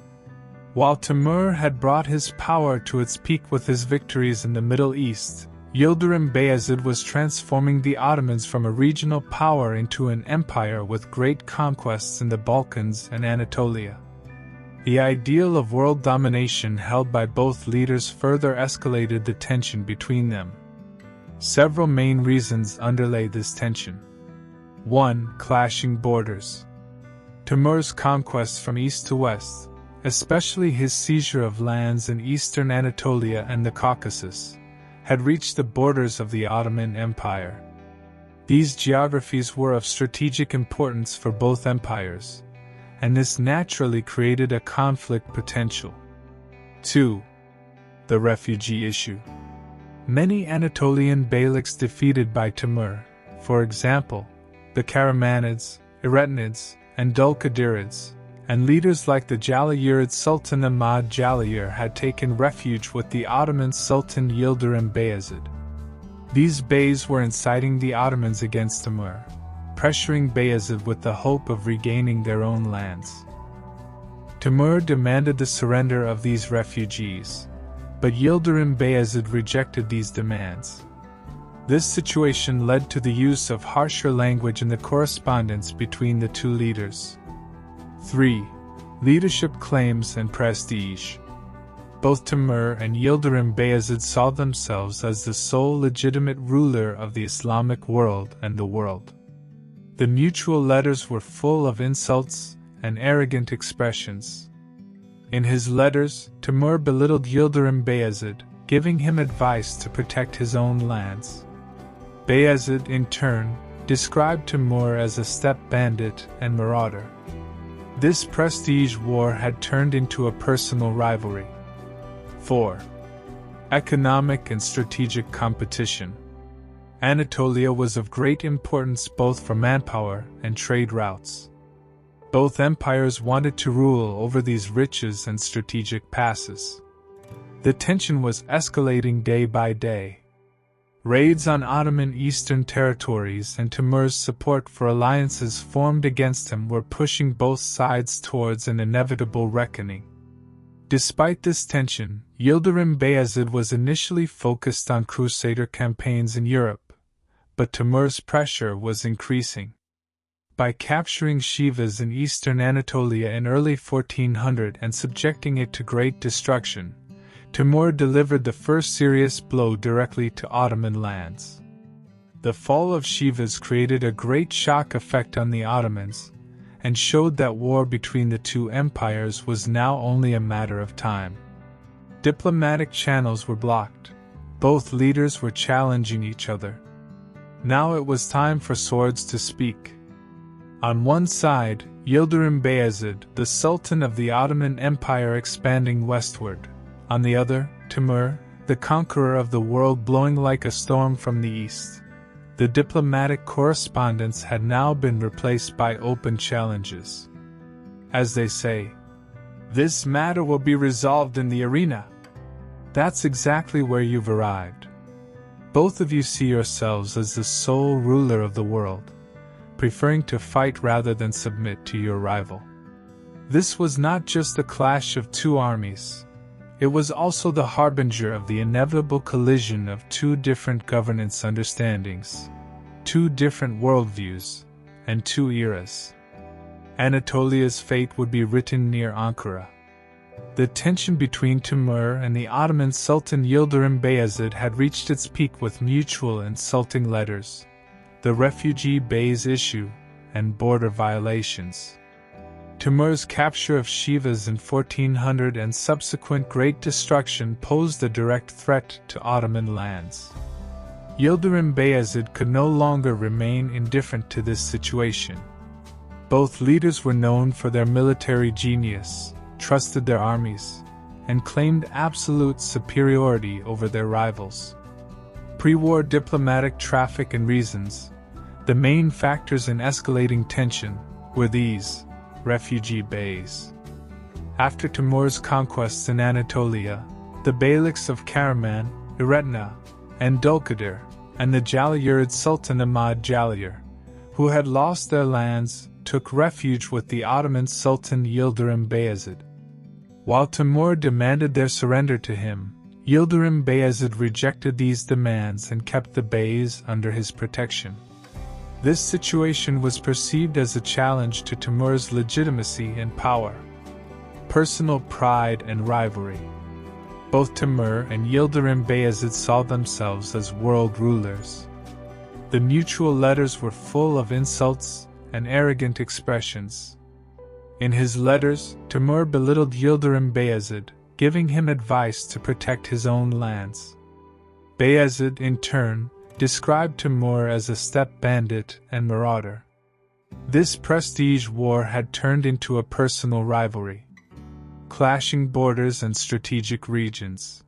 While Timur had brought his power to its peak with his victories in the Middle East, Yildirim Bayezid was transforming the Ottomans from a regional power into an empire with great conquests in the Balkans and Anatolia. The ideal of world domination held by both leaders further escalated the tension between them. Several main reasons underlay this tension. 1. Clashing borders. Timur's conquests from east to west, especially his seizure of lands in eastern Anatolia and the Caucasus, had reached the borders of the Ottoman Empire. These geographies were of strategic importance for both empires, and this naturally created a conflict potential. 2. The refugee issue. Many Anatolian beyliks defeated by Timur, for example, the Karamanids, Eretinids, and Dulkadirids, and leaders like the Jalayirids Sultan Ahmad Jalayir had taken refuge with the Ottoman Sultan Yildirim Bayezid. These beys were inciting the Ottomans against Timur, pressuring Bayezid with the hope of regaining their own lands. Timur demanded the surrender of these refugees, but Yildirim Bayezid rejected these demands. This situation led to the use of harsher language in the correspondence between the two leaders. 3. Leadership claims and prestige. Both Timur and Yildirim Bayezid saw themselves as the sole legitimate ruler of the Islamic world and the world. The mutual letters were full of insults and arrogant expressions. In his letters, Timur belittled Yildirim Bayezid, giving him advice to protect his own lands. Bayezid, in turn, described Timur as a steppe bandit and marauder. This prestige war had turned into a personal rivalry. 4. Economic and strategic competition. Anatolia was of great importance both for manpower and trade routes. Both empires wanted to rule over these riches and strategic passes. The tension was escalating day by day. Raids on Ottoman eastern territories and Timur's support for alliances formed against him were pushing both sides towards an inevitable reckoning. Despite this tension, Yildirim Bayezid was initially focused on crusader campaigns in Europe, but Timur's pressure was increasing. By capturing Shivas in eastern Anatolia in early 1400 and subjecting it to great destruction, Timur delivered the first serious blow directly to Ottoman lands. The fall of Shivas created a great shock effect on the Ottomans, and showed that war between the two empires was now only a matter of time. Diplomatic channels were blocked. Both leaders were challenging each other. Now it was time for swords to speak. On one side, Yildirim Bayezid, the Sultan of the Ottoman Empire expanding westward. On the other, Timur, the conqueror of the world blowing like a storm from the east. The diplomatic correspondence had now been replaced by open challenges. As they say, this matter will be resolved in the arena. That's exactly where you've arrived. Both of you see yourselves as the sole ruler of the world, preferring to fight rather than submit to your rival. This was not just a clash of two armies. It was also the harbinger of the inevitable collision of two different governance understandings, two different worldviews, and two eras. Anatolia's fate would be written near Ankara. The tension between Timur and the Ottoman Sultan Yildirim Bayezid had reached its peak with mutual insulting letters, the refugee beys issue, and border violations. Timur's capture of Shivas in 1400 and subsequent great destruction posed a direct threat to Ottoman lands. Yildirim Bayezid could no longer remain indifferent to this situation. Both leaders were known for their military genius, trusted their armies, and claimed absolute superiority over their rivals. Pre-war diplomatic traffic and reasons, the main factors in escalating tension, were these: refugee beys. After Timur's conquests in Anatolia, the beyliks of Karaman, Eretna, and Dulkadir, and the Jalayurid Sultan Ahmad Jalayir, who had lost their lands, took refuge with the Ottoman Sultan Yildirim Bayezid. While Timur demanded their surrender to him, Yildirim Bayezid rejected these demands and kept the beys under his protection. This situation was perceived as a challenge to Timur's legitimacy and power. Personal pride and rivalry. Both Timur and Yildirim Bayezid saw themselves as world rulers. The mutual letters were full of insults and arrogant expressions. In his letters, Timur belittled Yildirim Bayezid, giving him advice to protect his own lands. Bayezid, in turn, described Timur as a steppe bandit and marauder. This prestige war had turned into a personal rivalry. Clashing borders and strategic regions.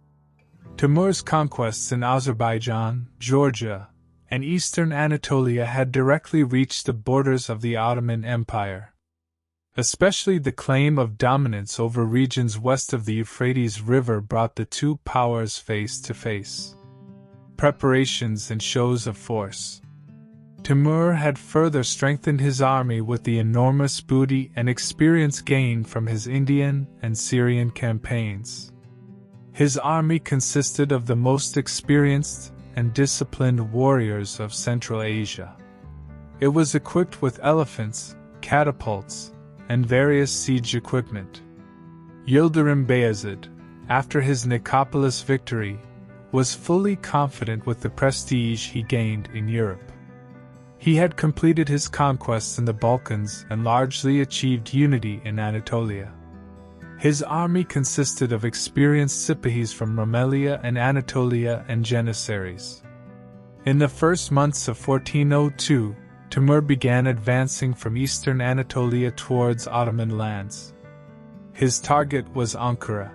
Timur's conquests in Azerbaijan, Georgia, and eastern Anatolia had directly reached the borders of the Ottoman Empire. Especially the claim of dominance over regions west of the Euphrates River brought the two powers face to face. Preparations and shows of force. Timur had further strengthened his army with the enormous booty and experience gained from his Indian and Syrian campaigns. His army consisted of the most experienced and disciplined warriors of Central Asia. It was equipped with elephants, catapults, and various siege equipment. Yildirim Bayezid, after his Nicopolis victory, was fully confident with the prestige he gained in Europe. He had completed his conquests in the Balkans and largely achieved unity in Anatolia. His army consisted of experienced Sipahis from Rumelia and Anatolia and Janissaries. In the first months of 1402, Timur began advancing from eastern Anatolia towards Ottoman lands. His target was Ankara.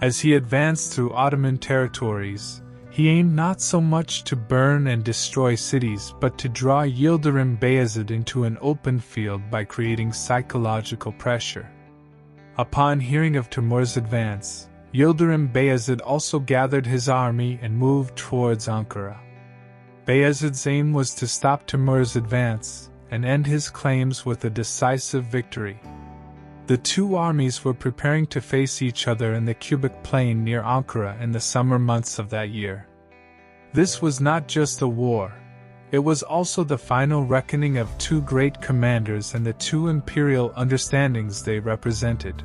As he advanced through Ottoman territories, he aimed not so much to burn and destroy cities but to draw Yildirim Bayezid into an open field by creating psychological pressure. Upon hearing of Timur's advance, Yildirim Bayezid also gathered his army and moved towards Ankara. Bayezid's aim was to stop Timur's advance and end his claims with a decisive victory. The two armies were preparing to face each other in the Cubic Plain near Ankara in the summer months of that year. This was not just a war, it was also the final reckoning of two great commanders and the two imperial understandings they represented.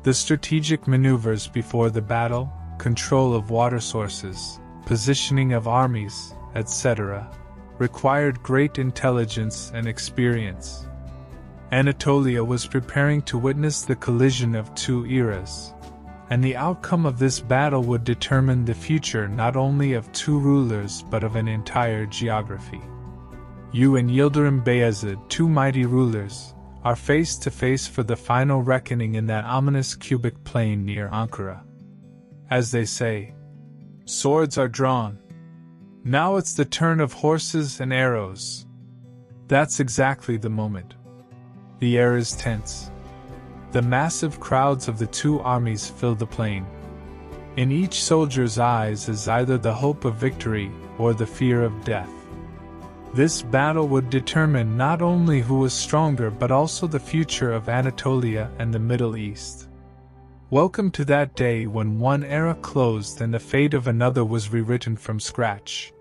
The strategic maneuvers before the battle, control of water sources, positioning of armies, etc., required great intelligence and experience. Anatolia was preparing to witness the collision of two eras, and the outcome of this battle would determine the future not only of two rulers but of an entire geography. You and Yildirim Bayezid, two mighty rulers, are face to face for the final reckoning in that ominous cubic plain near Ankara. As they say, swords are drawn. Now it's the turn of horses and arrows. That's exactly the moment. The air is tense. The massive crowds of the two armies fill the plain. In each soldier's eyes is either the hope of victory or the fear of death. This battle would determine not only who was stronger but also the future of Anatolia and the Middle East. Welcome to that day when one era closed and the fate of another was rewritten from scratch.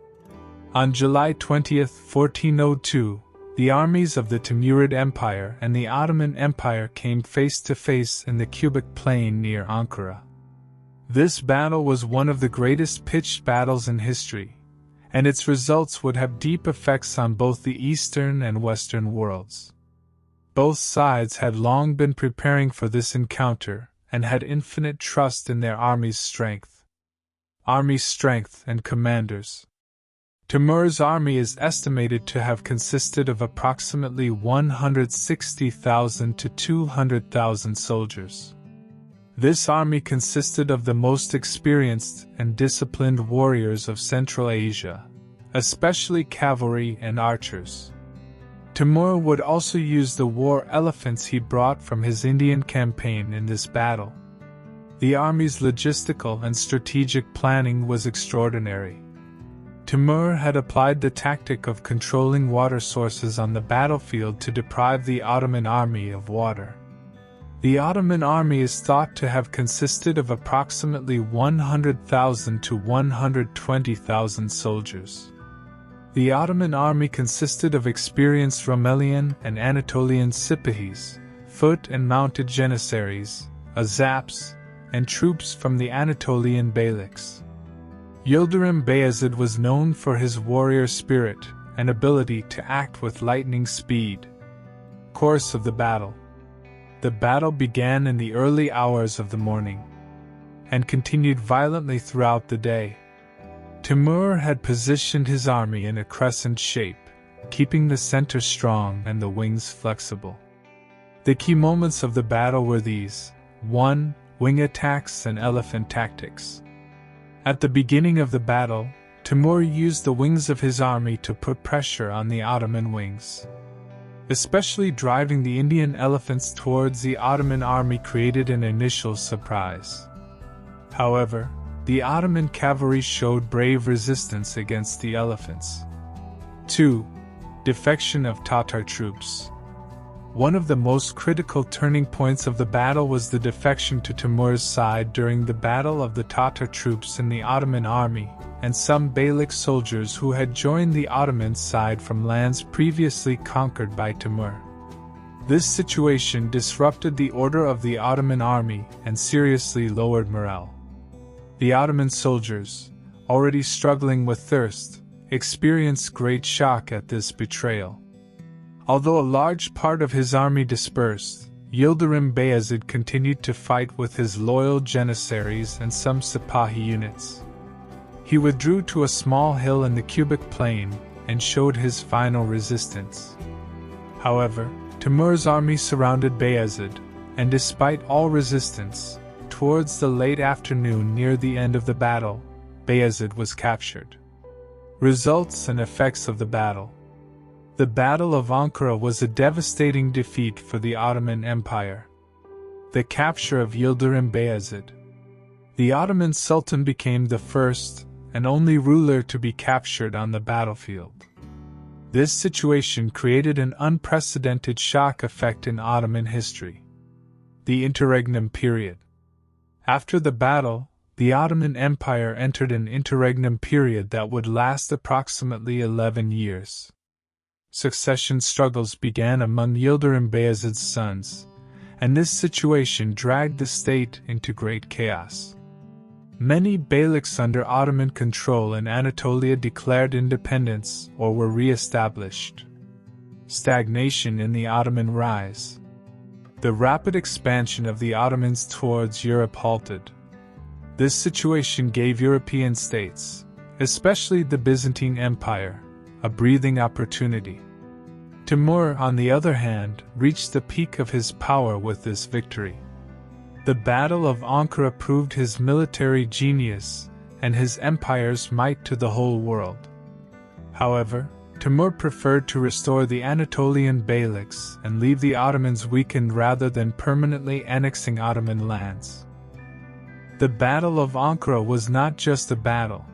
On July 20, 1402, the armies of the Timurid Empire and the Ottoman Empire came face to face in the Cubic Plain near Ankara. This battle was one of the greatest pitched battles in history, and its results would have deep effects on both the Eastern and Western worlds. Both sides had long been preparing for this encounter and had infinite trust in their army's strength. Army strength and commanders. Timur's army is estimated to have consisted of approximately 160,000 to 200,000 soldiers. This army consisted of the most experienced and disciplined warriors of Central Asia, especially cavalry and archers. Timur would also use the war elephants he brought from his Indian campaign in this battle. The army's logistical and strategic planning was extraordinary. Timur had applied the tactic of controlling water sources on the battlefield to deprive the Ottoman army of water. The Ottoman army is thought to have consisted of approximately 100,000 to 120,000 soldiers. The Ottoman army consisted of experienced Rumelian and Anatolian Sipahis, foot and mounted janissaries, Azaps, and troops from the Anatolian Beyliks. Yildirim Bayezid was known for his warrior spirit and ability to act with lightning speed. Course of the battle. The battle began in the early hours of the morning and continued violently throughout the day. Timur had positioned his army in a crescent shape, keeping the center strong and the wings flexible. The key moments of the battle were these: 1. Wing attacks and elephant tactics. At the beginning of the battle, Timur used the wings of his army to put pressure on the Ottoman wings. Especially driving the Indian elephants towards the Ottoman army created an initial surprise. However, the Ottoman cavalry showed brave resistance against the elephants. 2. Defection of Tatar troops. One of the most critical turning points of the battle was the defection to Timur's side during the Battle of the Tatar troops in the Ottoman army, and some Beylik soldiers who had joined the Ottoman side from lands previously conquered by Timur. This situation disrupted the order of the Ottoman army and seriously lowered morale. The Ottoman soldiers, already struggling with thirst, experienced great shock at this betrayal. Although a large part of his army dispersed, Yildirim Bayezid continued to fight with his loyal janissaries and some Sipahi units. He withdrew to a small hill in the Cubic plain and showed his final resistance. However, Timur's army surrounded Bayezid, and despite all resistance, towards the late afternoon near the end of the battle, Bayezid was captured. Results and effects of the battle. The Battle of Ankara was a devastating defeat for the Ottoman Empire. The capture of Yildirim Bayezid. The Ottoman Sultan became the first and only ruler to be captured on the battlefield. This situation created an unprecedented shock effect in Ottoman history. The Interregnum period. After the battle, the Ottoman Empire entered an interregnum period that would last approximately 11 years. Succession struggles began among Yildirim Bayezid's sons, and this situation dragged the state into great chaos. Many Beyliks under Ottoman control in Anatolia declared independence or were re-established. Stagnation in the Ottoman rise. The rapid expansion of the Ottomans towards Europe halted. This situation gave European states, especially the Byzantine Empire, a breathing opportunity. Timur, on the other hand, reached the peak of his power with this victory. The Battle of Ankara proved his military genius and his empire's might to the whole world. However, Timur preferred to restore the Anatolian Beyliks and leave the Ottomans weakened rather than permanently annexing Ottoman lands. The Battle of Ankara was not just a battle.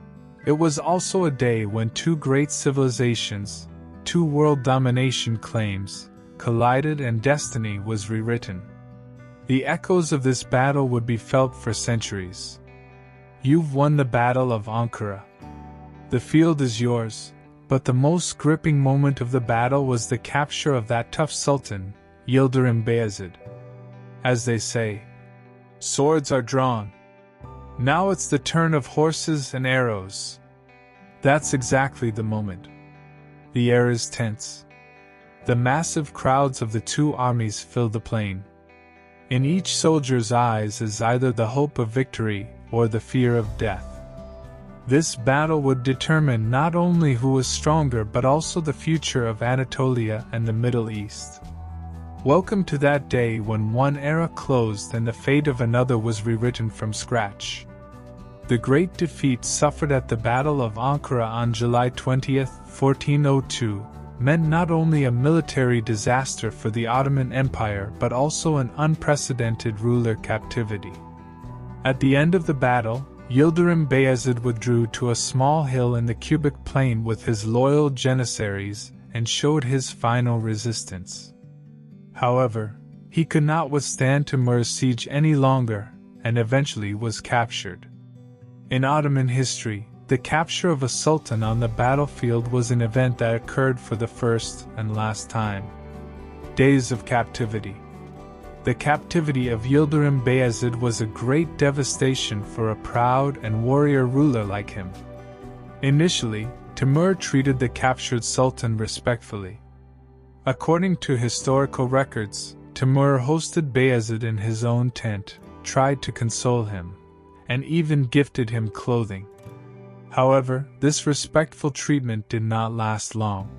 It was also a day when two great civilizations, two world domination claims, collided and destiny was rewritten. The echoes of this battle would be felt for centuries. You've won the Battle of Ankara. The field is yours, but the most gripping moment of the battle was the capture of that tough sultan, Yildirim Bayezid. As they say, swords are drawn. Now it's the turn of horses and arrows. That's exactly the moment. The air is tense. The massive crowds of the two armies fill the plain. In each soldier's eyes is either the hope of victory or the fear of death. This battle would determine not only who was stronger but also the future of Anatolia and the Middle East. Welcome to that day when one era closed and the fate of another was rewritten from scratch. The great defeat suffered at the Battle of Ankara on July 20, 1402, meant not only a military disaster for the Ottoman Empire but also an unprecedented ruler captivity. At the end of the battle, Yildirim Bayezid withdrew to a small hill in the Cubic plain with his loyal janissaries and showed his final resistance. However, he could not withstand Timur's siege any longer and eventually was captured. In Ottoman history, the capture of a sultan on the battlefield was an event that occurred for the first and last time. Days of captivity. The captivity of Yildirim Bayezid was a great devastation for a proud and warrior ruler like him. Initially, Timur treated the captured sultan respectfully. According to historical records, Timur hosted Bayezid in his own tent, tried to console him, and even gifted him clothing. However, this respectful treatment did not last long.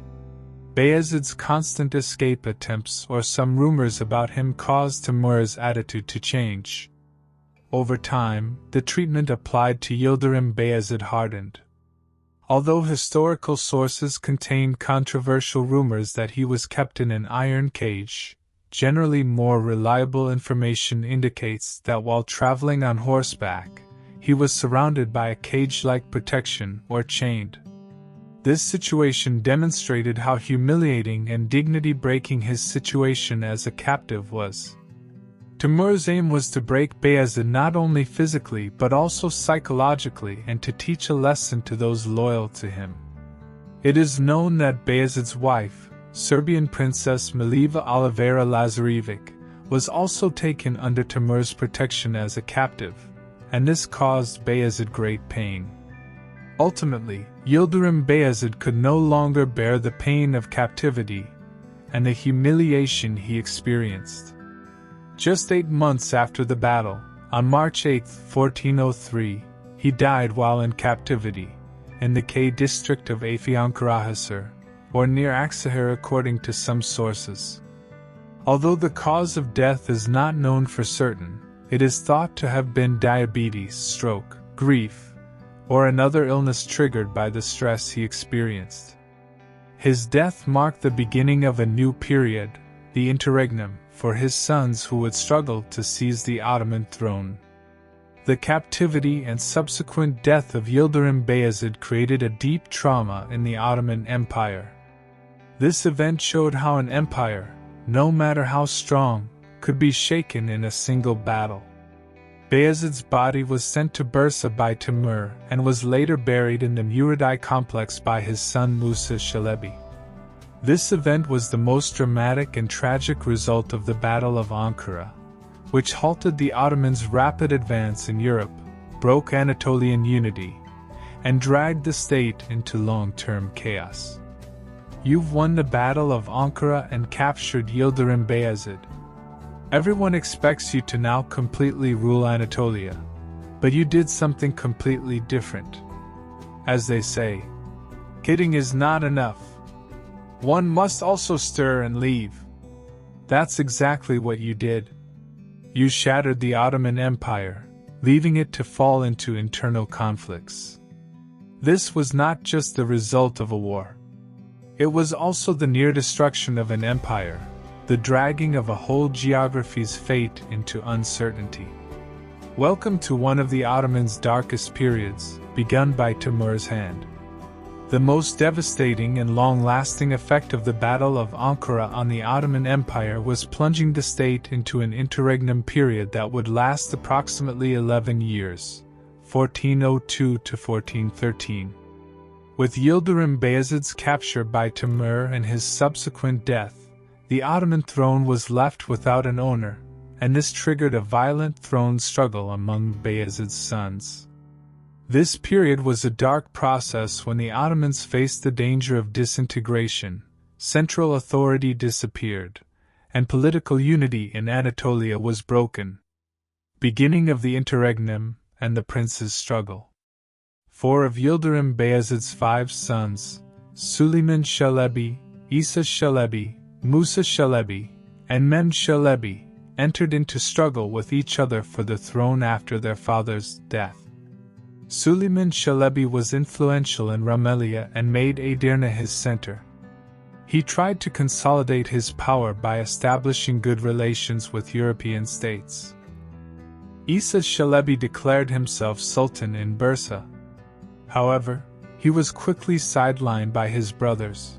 Bayezid's constant escape attempts or some rumors about him caused Timur's attitude to change. Over time, the treatment applied to Yildirim Bayezid hardened. Although historical sources contain controversial rumors that he was kept in an iron cage, generally more reliable information indicates that while traveling on horseback, he was surrounded by a cage-like protection or chained. This situation demonstrated how humiliating and dignity-breaking his situation as a captive was. Timur's aim was to break Bayezid not only physically but also psychologically and to teach a lesson to those loyal to him. It is known that Bayezid's wife, Serbian Princess Miliva Oliveira Lazarevic, was also taken under Timur's protection as a captive, and this caused Bayezid great pain. Ultimately, Yildirim Bayezid could no longer bear the pain of captivity and the humiliation he experienced. Just 8 months after the battle, on March 8, 1403, he died while in captivity, in the K district of Afyonkarahisar, or near Aksahir according to some sources. Although the cause of death is not known for certain, it is thought to have been diabetes, stroke, grief, or another illness triggered by the stress he experienced. His death marked the beginning of a new period, the interregnum, for his sons who would struggle to seize the Ottoman throne. The captivity and subsequent death of Yildirim Bayezid created a deep trauma in the Ottoman Empire. This event showed how an empire, no matter how strong, could be shaken in a single battle. Bayezid's body was sent to Bursa by Timur and was later buried in the Muradai complex by his son Musa Shalebi. This event was the most dramatic and tragic result of the Battle of Ankara, which halted the Ottomans' rapid advance in Europe, broke Anatolian unity, and dragged the state into long-term chaos. You've won the Battle of Ankara and captured Yildirim Bayezid. Everyone expects you to now completely rule Anatolia, but you did something completely different. As they say, kidding is not enough. One must also stir and leave. That's exactly what you did. You shattered the Ottoman Empire, leaving it to fall into internal conflicts. This was not just the result of a war. It was also the near destruction of an empire, the dragging of a whole geography's fate into uncertainty. Welcome to one of the Ottomans' darkest periods, begun by Timur's hand. The most devastating and long-lasting effect of the Battle of Ankara on the Ottoman Empire was plunging the state into an interregnum period that would last approximately 11 years, 1402 to 1413. With Yildirim Bayezid's capture by Timur and his subsequent death, the Ottoman throne was left without an owner, and this triggered a violent throne struggle among Bayezid's sons. This period was a dark process when the Ottomans faced the danger of disintegration, central authority disappeared, and political unity in Anatolia was broken. Beginning of the interregnum and the prince's struggle. four of Yildirim Bayezid's 5 sons, Suleiman Shalebi, Isa Shalebi, Musa Shalebi, and Mem Shalebi, entered into struggle with each other for the throne after their father's death. Suleiman Shalebi was influential in Rumelia and made Edirne his center. He tried to consolidate his power by establishing good relations with European states. Isa Shalebi declared himself sultan in Bursa. However, he was quickly sidelined by his brothers.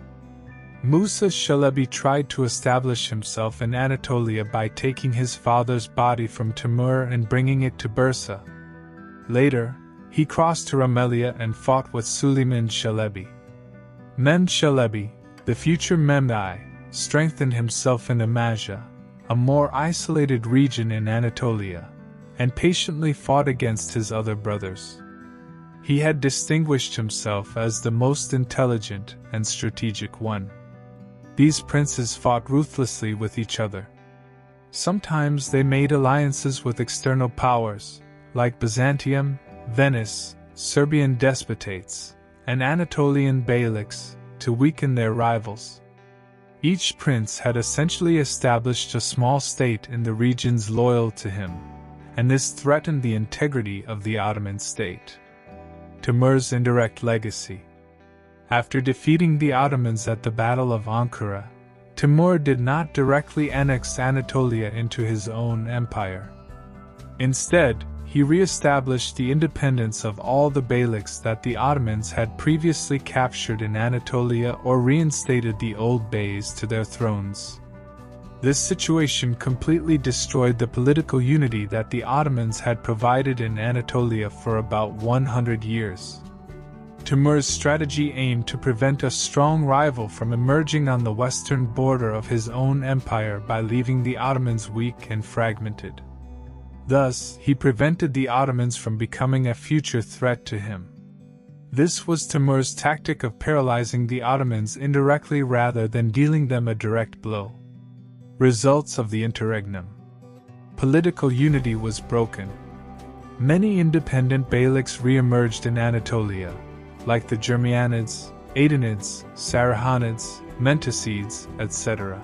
Musa Shalebi tried to establish himself in Anatolia by taking his father's body from Timur and bringing it to Bursa. Later, he crossed to Rumelia and fought with Suleiman Shalebi. Mem Shalebi, the future Memnai, strengthened himself in Amasya, a more isolated region in Anatolia, and patiently fought against his other brothers. He had distinguished himself as the most intelligent and strategic one. These princes fought ruthlessly with each other. Sometimes they made alliances with external powers, like Byzantium, Venice, Serbian despotates, and Anatolian beyliks, to weaken their rivals. Each prince had essentially established a small state in the regions loyal to him, and this threatened the integrity of the Ottoman state. Timur's indirect legacy. After defeating the Ottomans at the Battle of Ankara, Timur did not directly annex Anatolia into his own empire. Instead, he re-established the independence of all the beyliks that the Ottomans had previously captured in Anatolia or reinstated the old beys to their thrones. This situation completely destroyed the political unity that the Ottomans had provided in Anatolia for about 100 years. Timur's strategy aimed to prevent a strong rival from emerging on the western border of his own empire by leaving the Ottomans weak and fragmented. Thus, he prevented the Ottomans from becoming a future threat to him. This was Timur's tactic of paralyzing the Ottomans indirectly rather than dealing them a direct blow. Results of the interregnum. Political unity was broken. Many independent beyliks re-emerged in Anatolia, like the Germianids, Aidinids, Sarahanids, Menticides, etc.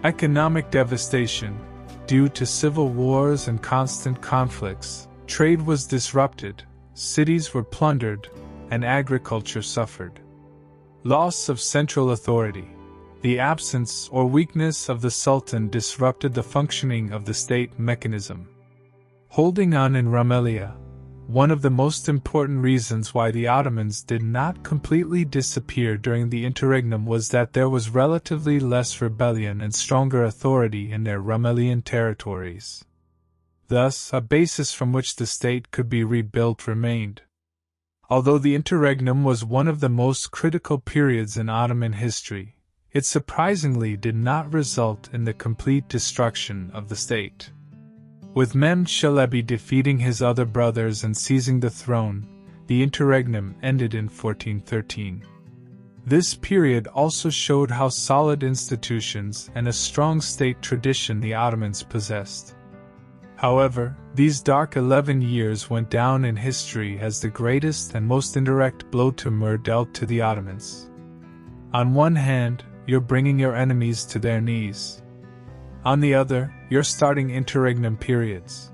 Economic devastation. Due to civil wars and constant conflicts, trade was disrupted, cities were plundered, and agriculture suffered. Loss of central authority. The absence or weakness of the Sultan disrupted the functioning of the state mechanism. Holding on in Rumelia. One of the most important reasons why the Ottomans did not completely disappear during the interregnum was that there was relatively less rebellion and stronger authority in their Rumelian territories. Thus, a basis from which the state could be rebuilt remained. Although the interregnum was one of the most critical periods in Ottoman history, it surprisingly did not result in the complete destruction of the state. With Mem Shalebi defeating his other brothers and seizing the throne, the interregnum ended in 1413. This period also showed how solid institutions and a strong state tradition the Ottomans possessed. However, these dark 11 years went down in history as the greatest and most indirect blow Timur dealt to the Ottomans. On one hand, you're bringing your enemies to their knees. On the other, you're starting interregnum periods.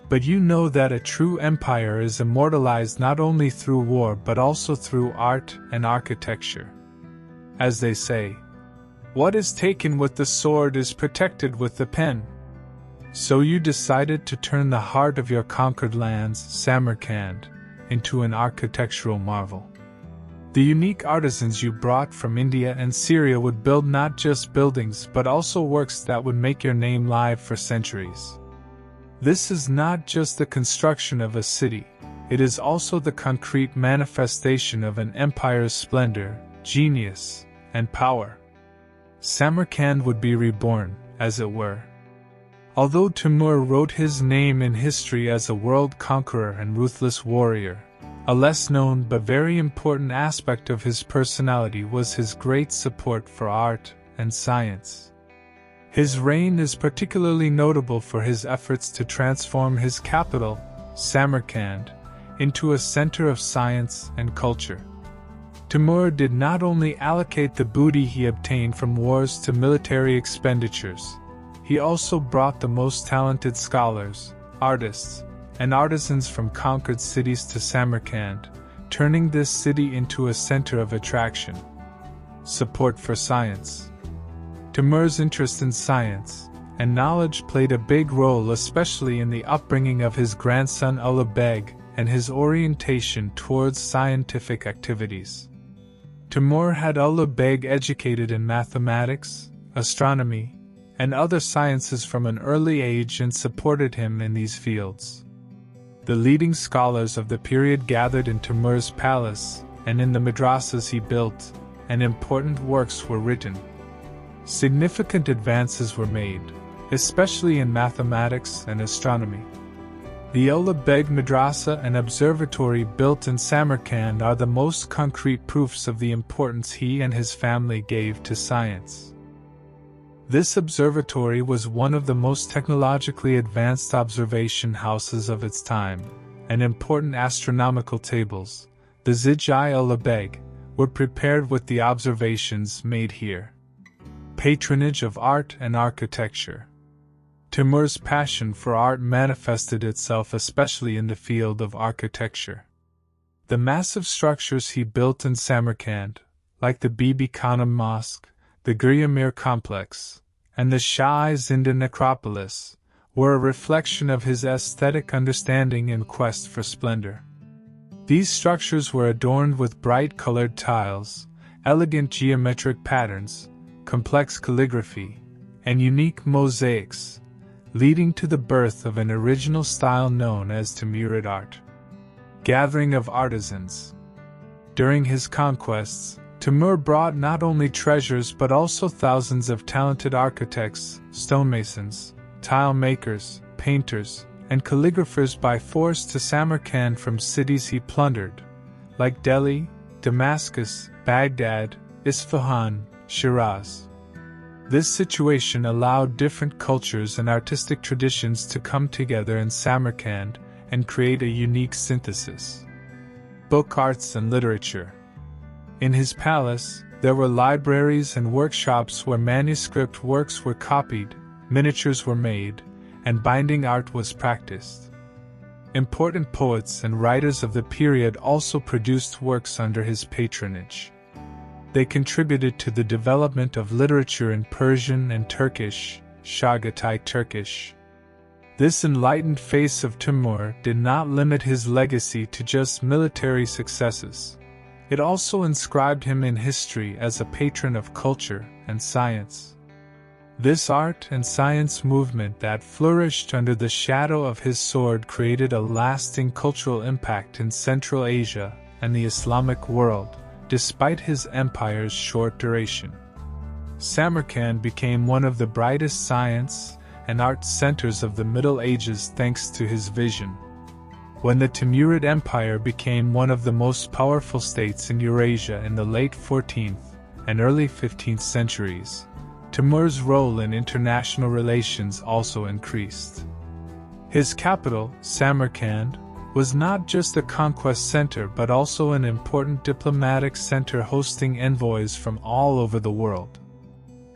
But you know that a true empire is immortalized not only through war but also through art and architecture. As they say, what is taken with the sword is protected with the pen. So you decided to turn the heart of your conquered lands, Samarkand, into an architectural marvel. The unique artisans you brought from India and Syria would build not just buildings but also works that would make your name live for centuries. This is not just the construction of a city, it is also the concrete manifestation of an empire's splendor, genius, and power. Samarkand would be reborn, as it were. Although Timur wrote his name in history as a world conqueror and ruthless warrior, a less known but very important aspect of his personality was his great support for art and science. His reign is particularly notable for his efforts to transform his capital, Samarkand, into a center of science and culture. Timur did not only allocate the booty he obtained from wars to military expenditures, he also brought the most talented scholars, artists, and artisans from conquered cities to Samarkand, turning this city into a center of attraction. Support for science. Timur's interest in science and knowledge played a big role, especially in the upbringing of his grandson Ulugh Beg and his orientation towards scientific activities. Timur had Ulugh Beg educated in mathematics, astronomy, and other sciences from an early age and supported him in these fields. The leading scholars of the period gathered in Timur's palace and in the madrasas he built, and important works were written. Significant advances were made, especially in mathematics and astronomy. The Ulugh Beg Madrasa and observatory built in Samarkand are the most concrete proofs of the importance he and his family gave to science. This observatory was one of the most technologically advanced observation houses of its time, and important astronomical tables, the Zij-Ulugh Beg, were prepared with the observations made here. Patronage of art and architecture. Timur's passion for art manifested itself especially in the field of architecture. The massive structures he built in Samarkand, like the Bibi Khanum Mosque, the Gurya complex, and the Shah-i-Zinda necropolis, were a reflection of his aesthetic understanding and quest for splendor. These structures were adorned with bright-colored tiles, elegant geometric patterns, complex calligraphy, and unique mosaics, leading to the birth of an original style known as Timur'S art. Gathering of artisans. During his conquests, Timur brought not only treasures but also thousands of talented architects, stonemasons, tile makers, painters, and calligraphers by force to Samarkand from cities he plundered, like Delhi, Damascus, Baghdad, Isfahan, Shiraz. This situation allowed different cultures and artistic traditions to come together in Samarkand and create a unique synthesis. Book arts and literature. In his palace, there were libraries and workshops where manuscript works were copied, miniatures were made, and binding art was practiced. Important poets and writers of the period also produced works under his patronage. They contributed to the development of literature in Persian and Turkish, Chagatai Turkish. This enlightened face of Timur did not limit his legacy to just military successes. It also inscribed him in history as a patron of culture and science. This art and science movement that flourished under the shadow of his sword created a lasting cultural impact in Central Asia and the Islamic world, despite his empire's short duration. Samarkand became one of the brightest science and art centers of the Middle Ages thanks to his vision. When the Timurid Empire became one of the most powerful states in Eurasia in the late 14th and early 15th centuries, Timur's role in international relations also increased. His capital, Samarkand, was not just a conquest center but also an important diplomatic center hosting envoys from all over the world.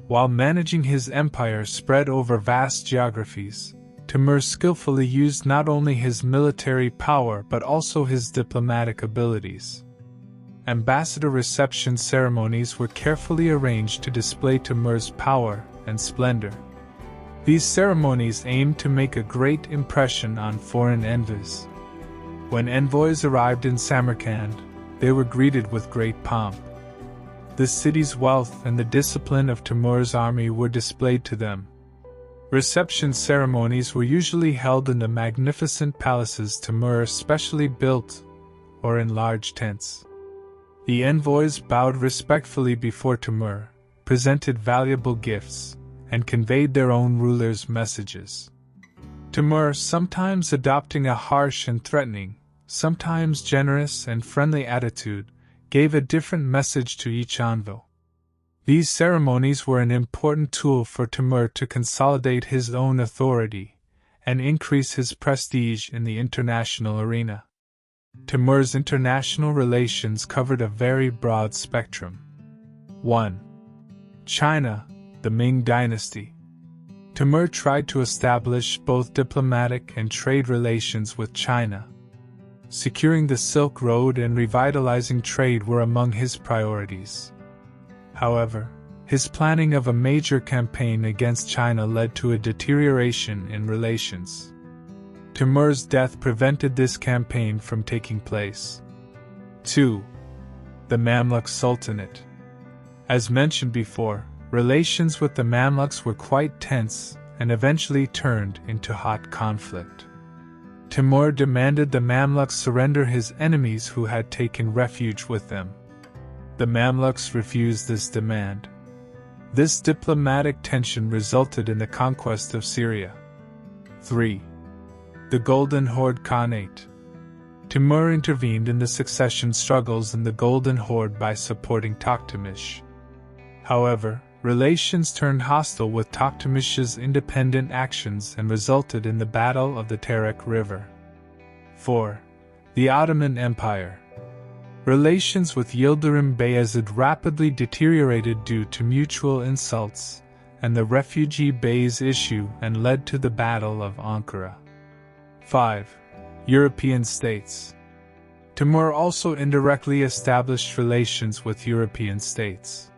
While managing his empire spread over vast geographies, Timur skillfully used not only his military power but also his diplomatic abilities. Ambassador reception ceremonies were carefully arranged to display Timur's power and splendor. These ceremonies aimed to make a great impression on foreign envoys. When envoys arrived in Samarkand, they were greeted with great pomp. The city's wealth and the discipline of Timur's army were displayed to them. Reception ceremonies were usually held in the magnificent palaces Timur specially built, or in large tents. The envoys bowed respectfully before Timur, presented valuable gifts, and conveyed their own ruler's messages. Timur, sometimes adopting a harsh and threatening, sometimes generous and friendly attitude, gave a different message to each envoy. These ceremonies were an important tool for Timur to consolidate his own authority and increase his prestige in the international arena. Timur's international relations covered a very broad spectrum. 1. China, the Ming dynasty. Timur tried to establish both diplomatic and trade relations with China. Securing the Silk Road and revitalizing trade were among his priorities. However, his planning of a major campaign against China led to a deterioration in relations. Timur's death prevented this campaign from taking place. 2. The Mamluk Sultanate. As mentioned before, relations with the Mamluks were quite tense and eventually turned into hot conflict. Timur demanded the Mamluks surrender his enemies who had taken refuge with them. The Mamluks refused this demand. This diplomatic tension resulted in the conquest of Syria. 3. The Golden Horde Khanate. Timur intervened in the succession struggles in the Golden Horde by supporting Toktamish. However, relations turned hostile with Toktamish's independent actions and resulted in the Battle of the Terek River. 4. The Ottoman Empire. Relations with Yildirim Bayezid rapidly deteriorated due to mutual insults and the refugee Bays issue and led to the Battle of Ankara. 5. European states. Timur also indirectly established relations with European states,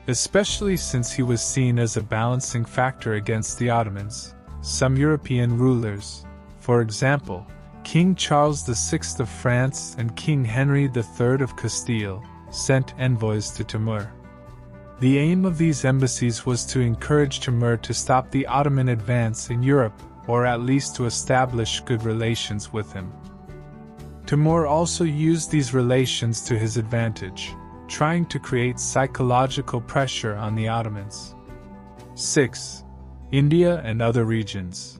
especially since he was seen as a balancing factor against the Ottomans. Some European rulers, for example, King Charles VI of France and King Henry III of Castile, sent envoys to Timur. The aim of these embassies was to encourage Timur to stop the Ottoman advance in Europe, or at least to establish good relations with him. Timur also used these relations to his advantage, trying to create psychological pressure on the Ottomans. 6. India and other regions.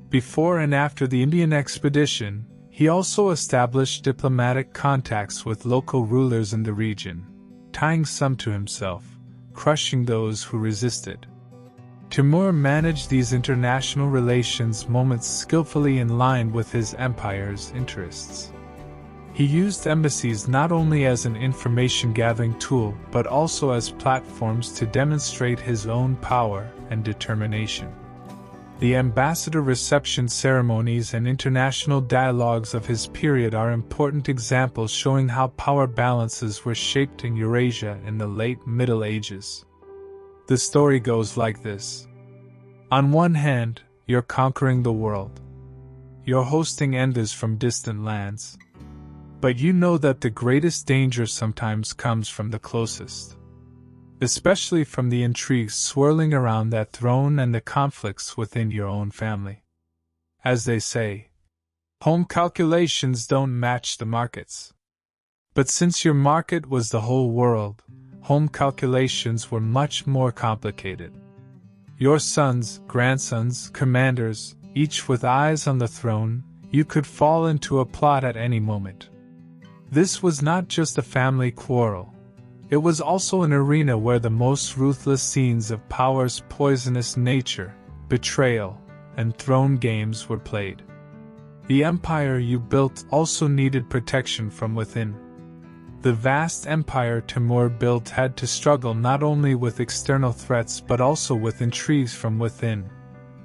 Before and after the Indian expedition, he also established diplomatic contacts with local rulers in the region, tying some to himself, crushing those who resisted. Timur managed these international relations moments skillfully in line with his empire's interests. He used embassies not only as an information-gathering tool but also as platforms to demonstrate his own power and determination. The ambassador reception ceremonies and international dialogues of his period are important examples showing how power balances were shaped in Eurasia in the late Middle Ages. The story goes like this. On one hand, you're conquering the world. You're hosting envoys from distant lands. But you know that the greatest danger sometimes comes from the closest. Especially from the intrigues swirling around that throne and the conflicts within your own family. As they say, home calculations don't match the markets. But since your market was the whole world, home calculations were much more complicated. Your sons, grandsons, commanders, each with eyes on the throne, you could fall into a plot at any moment. This was not just a family quarrel. It was also an arena where the most ruthless scenes of power's poisonous nature, betrayal, and throne games were played. The empire you built also needed protection from within. The vast empire Timur built had to struggle not only with external threats but also with intrigues from within,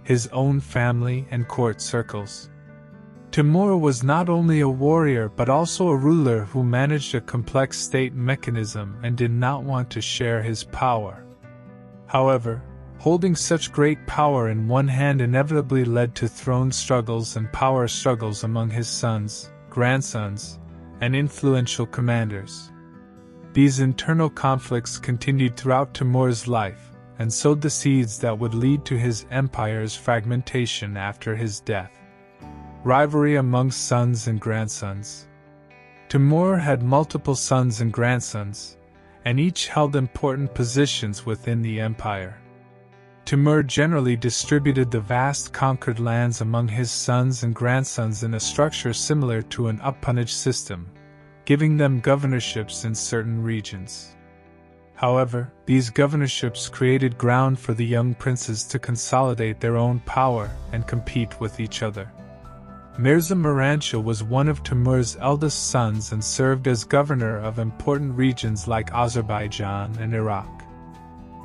his own family and court circles. Timur was not only a warrior but also a ruler who managed a complex state mechanism and did not want to share his power. However, holding such great power in one hand inevitably led to throne struggles and power struggles among his sons, grandsons, and influential commanders. These internal conflicts continued throughout Timur's life and sowed the seeds that would lead to his empire's fragmentation after his death. Rivalry among sons and grandsons. Timur had multiple sons and grandsons, and each held important positions within the empire. Timur generally distributed the vast conquered lands among his sons and grandsons in a structure similar to an appanage system, giving them governorships in certain regions. However, these governorships created ground for the young princes to consolidate their own power and compete with each other. Mirza Miranshah was one of Timur's eldest sons and served as governor of important regions like Azerbaijan and Iraq.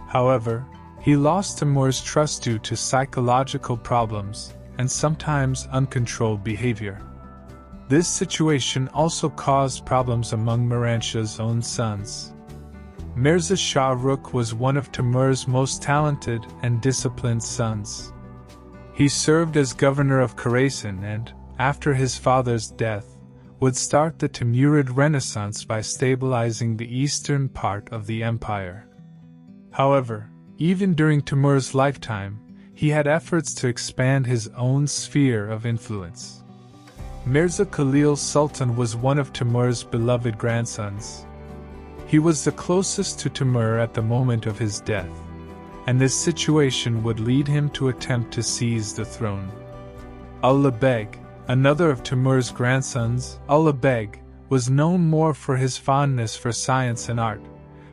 However, he lost Timur's trust due to psychological problems and sometimes uncontrolled behavior. This situation also caused problems among Miranshah's own sons. Mirza Shah Rukh was one of Timur's most talented and disciplined sons. He served as governor of Khorasan and, after his father's death, would start the Timurid Renaissance by stabilizing the eastern part of the empire. However, even during Timur's lifetime, he had efforts to expand his own sphere of influence. Mirza Khalil Sultan was one of Timur's beloved grandsons. He was the closest to Timur at the moment of his death, and this situation would lead him to attempt to seize the throne. Ulugh Beg, another of Timur's grandsons, Ulugh Beg, was known more for his fondness for science and art,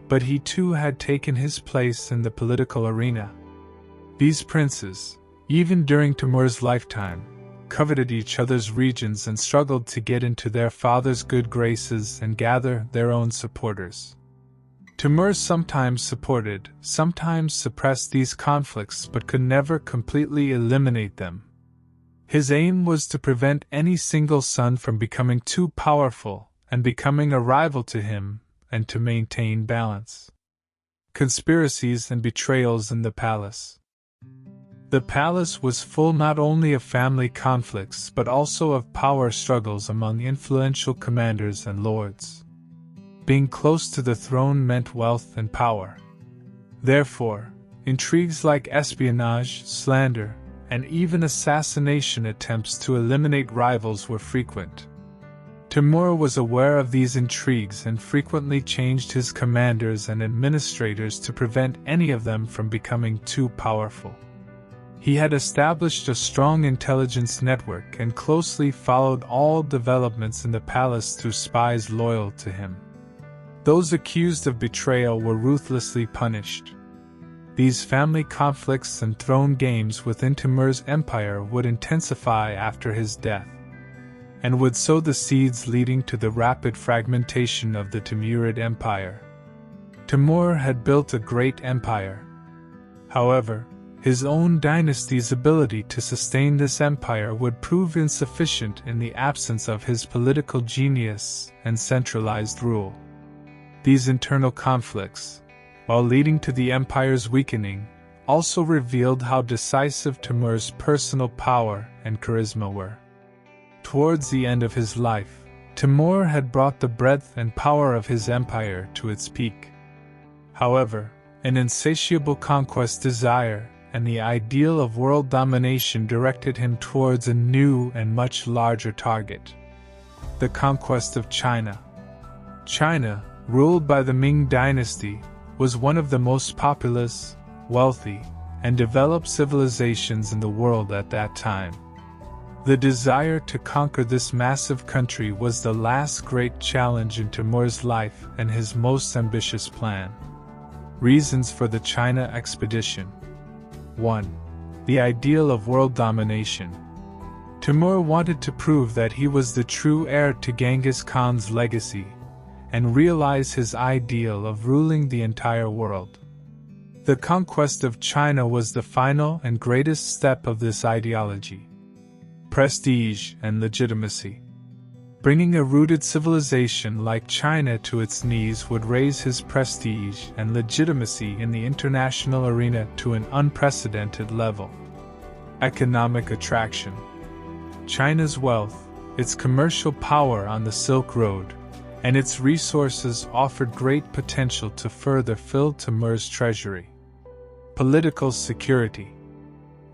but he too had taken his place in the political arena. These princes, even during Timur's lifetime, coveted each other's regions and struggled to get into their father's good graces and gather their own supporters. Timur sometimes supported, sometimes suppressed these conflicts but could never completely eliminate them. His aim was to prevent any single son from becoming too powerful and becoming a rival to him, and to maintain balance. Conspiracies and betrayals in the palace. The palace was full not only of family conflicts but also of power struggles among influential commanders and lords. Being close to the throne meant wealth and power. Therefore, intrigues like espionage, slander, and even assassination attempts to eliminate rivals were frequent. Timur was aware of these intrigues and frequently changed his commanders and administrators to prevent any of them from becoming too powerful. He had established a strong intelligence network and closely followed all developments in the palace through spies loyal to him. Those accused of betrayal were ruthlessly punished. These family conflicts and throne games within Timur's empire would intensify after his death, and would sow the seeds leading to the rapid fragmentation of the Timurid Empire. Timur had built a great empire. However, his own dynasty's ability to sustain this empire would prove insufficient in the absence of his political genius and centralized rule. These internal conflicts, while leading to the empire's weakening, also revealed how decisive Timur's personal power and charisma were. Towards the end of his life, Timur had brought the breadth and power of his empire to its peak. However, an insatiable conquest desire and the ideal of world domination directed him towards a new and much larger target: the conquest of China. China, ruled by the Ming dynasty, was one of the most populous, wealthy, and developed civilizations in the world at that time. The desire to conquer this massive country was the last great challenge in Timur's life and his most ambitious plan. Reasons for the China expedition. 1. The ideal of world domination. Timur wanted to prove that he was the true heir to Genghis Khan's legacy, and realize his ideal of ruling the entire world. The conquest of China was the final and greatest step of this ideology. Prestige and legitimacy. Bringing a rooted civilization like China to its knees would raise his prestige and legitimacy in the international arena to an unprecedented level. Economic attraction. China's wealth, its commercial power on the Silk Road, and its resources offered great potential to further fill Timur's treasury. Political security.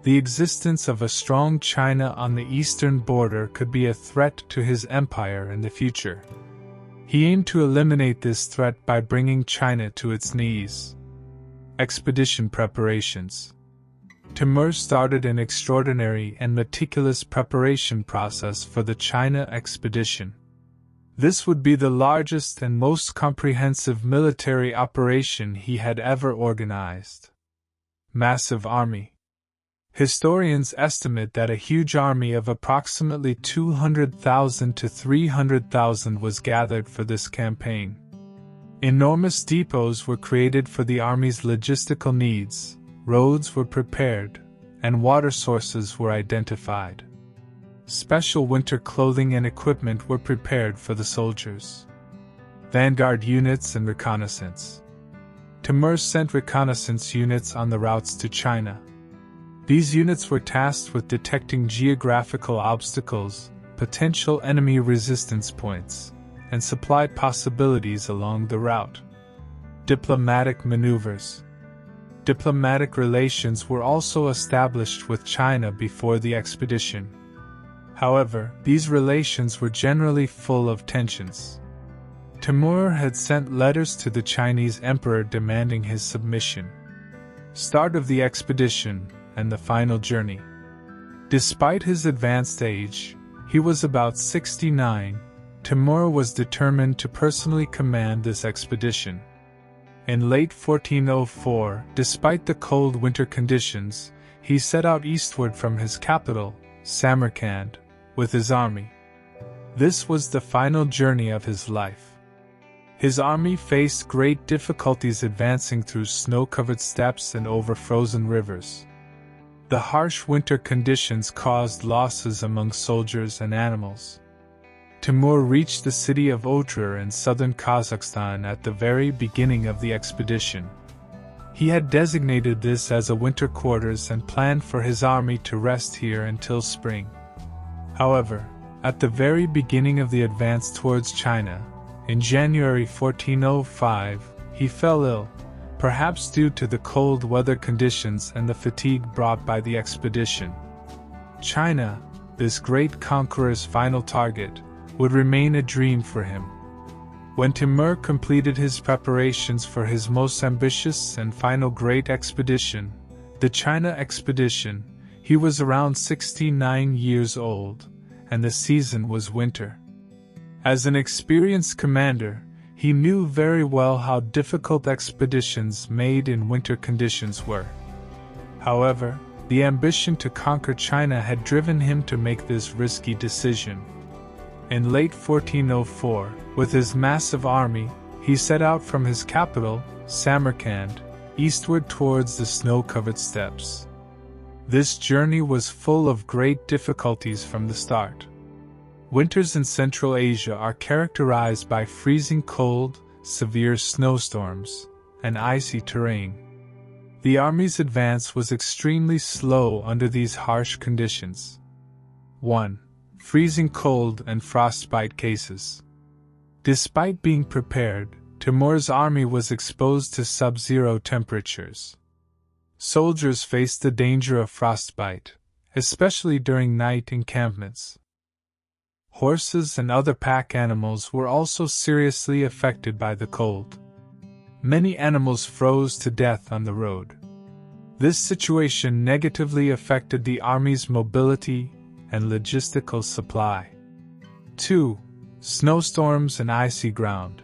The existence of a strong China on the eastern border could be a threat to his empire in the future. He aimed to eliminate this threat by bringing China to its knees. Expedition preparations. Timur started an extraordinary and meticulous preparation process for the China expedition. This would be the largest and most comprehensive military operation he had ever organized. Massive army. Historians estimate that a huge army of approximately 200,000 to 300,000 was gathered for this campaign. Enormous depots were created for the army's logistical needs, roads were prepared, and water sources were identified. Special winter clothing and equipment were prepared for the soldiers. Vanguard units and reconnaissance. Timur'S sent reconnaissance units on the routes to China. These units were tasked with detecting geographical obstacles, potential enemy resistance points, and supplied possibilities along the route. Diplomatic maneuvers. Diplomatic relations were also established with China before the expedition. However, these relations were generally full of tensions. Timur had sent letters to the Chinese emperor demanding his submission. Start of the expedition and the final journey. Despite his advanced age, he was about 69, Timur was determined to personally command this expedition. In late 1404, despite the cold winter conditions, he set out eastward from his capital, Samarkand, with his army. This was the final journey of his life. His army faced great difficulties advancing through snow-covered steppes and over frozen rivers. The harsh winter conditions caused losses among soldiers and animals. Timur reached the city of Otrar in southern Kazakhstan at the very beginning of the expedition. He had designated this as a winter quarters and planned for his army to rest here until spring. However, at the very beginning of the advance towards China, in January 1405, he fell ill, perhaps due to the cold weather conditions and the fatigue brought by the expedition. China, this great conqueror's final target, would remain a dream for him. When Timur completed his preparations for his most ambitious and final great expedition, the China expedition, he was around 69 years old, and the season was winter. As an experienced commander, he knew very well how difficult expeditions made in winter conditions were. However, the ambition to conquer China had driven him to make this risky decision. In late 1404, with his massive army, he set out from his capital, Samarkand, eastward towards the snow-covered steppes. This journey was full of great difficulties from the start. Winters in Central Asia are characterized by freezing cold, severe snowstorms, and icy terrain. The army's advance was extremely slow under these harsh conditions. 1. Freezing cold and frostbite cases. Despite being prepared, Timur's army was exposed to sub-zero temperatures. Soldiers faced the danger of frostbite, especially during night encampments. Horses and other pack animals were also seriously affected by the cold. Many animals froze to death on the road. This situation negatively affected the army's mobility and logistical supply. 2. Snowstorms and icy ground.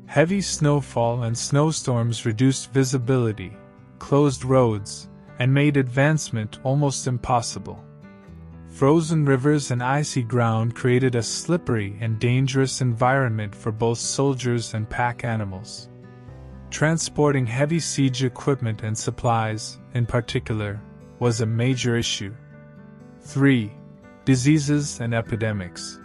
Heavy snowfall and snowstorms reduced visibility, closed roads, and made advancement almost impossible. Frozen rivers and icy ground created a slippery and dangerous environment for both soldiers and pack animals. Transporting heavy siege equipment and supplies, in particular, was a major issue. 3. Diseases and epidemics.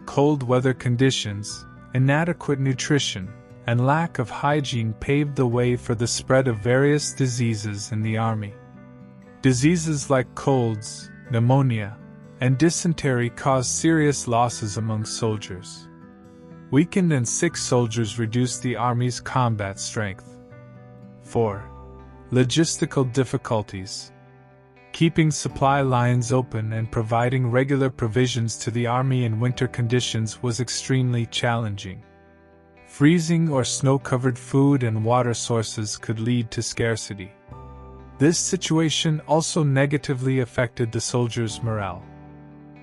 Cold weather conditions, inadequate nutrition, and lack of hygiene paved the way for the spread of various diseases in the army. Diseases like colds, pneumonia, and dysentery caused serious losses among soldiers. Weakened and sick soldiers reduced the army's combat strength. 4. Logistical difficulties. Keeping supply lines open and providing regular provisions to the army in winter conditions was extremely challenging. Freezing or snow-covered food and water sources could lead to scarcity. This situation also negatively affected the soldiers' morale.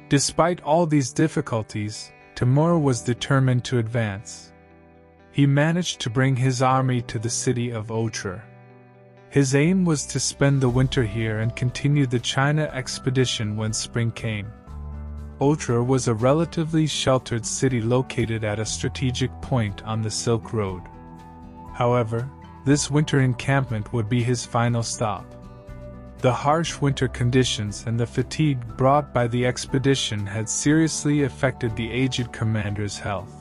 Despite all these difficulties, Timur was determined to advance. He managed to bring his army to the city of Otrar. His aim was to spend the winter here and continue the China expedition when spring came. Otra was a relatively sheltered city located at a strategic point on the Silk Road. However, this winter encampment would be his final stop. The harsh winter conditions and the fatigue brought by the expedition had seriously affected the aged commander's health.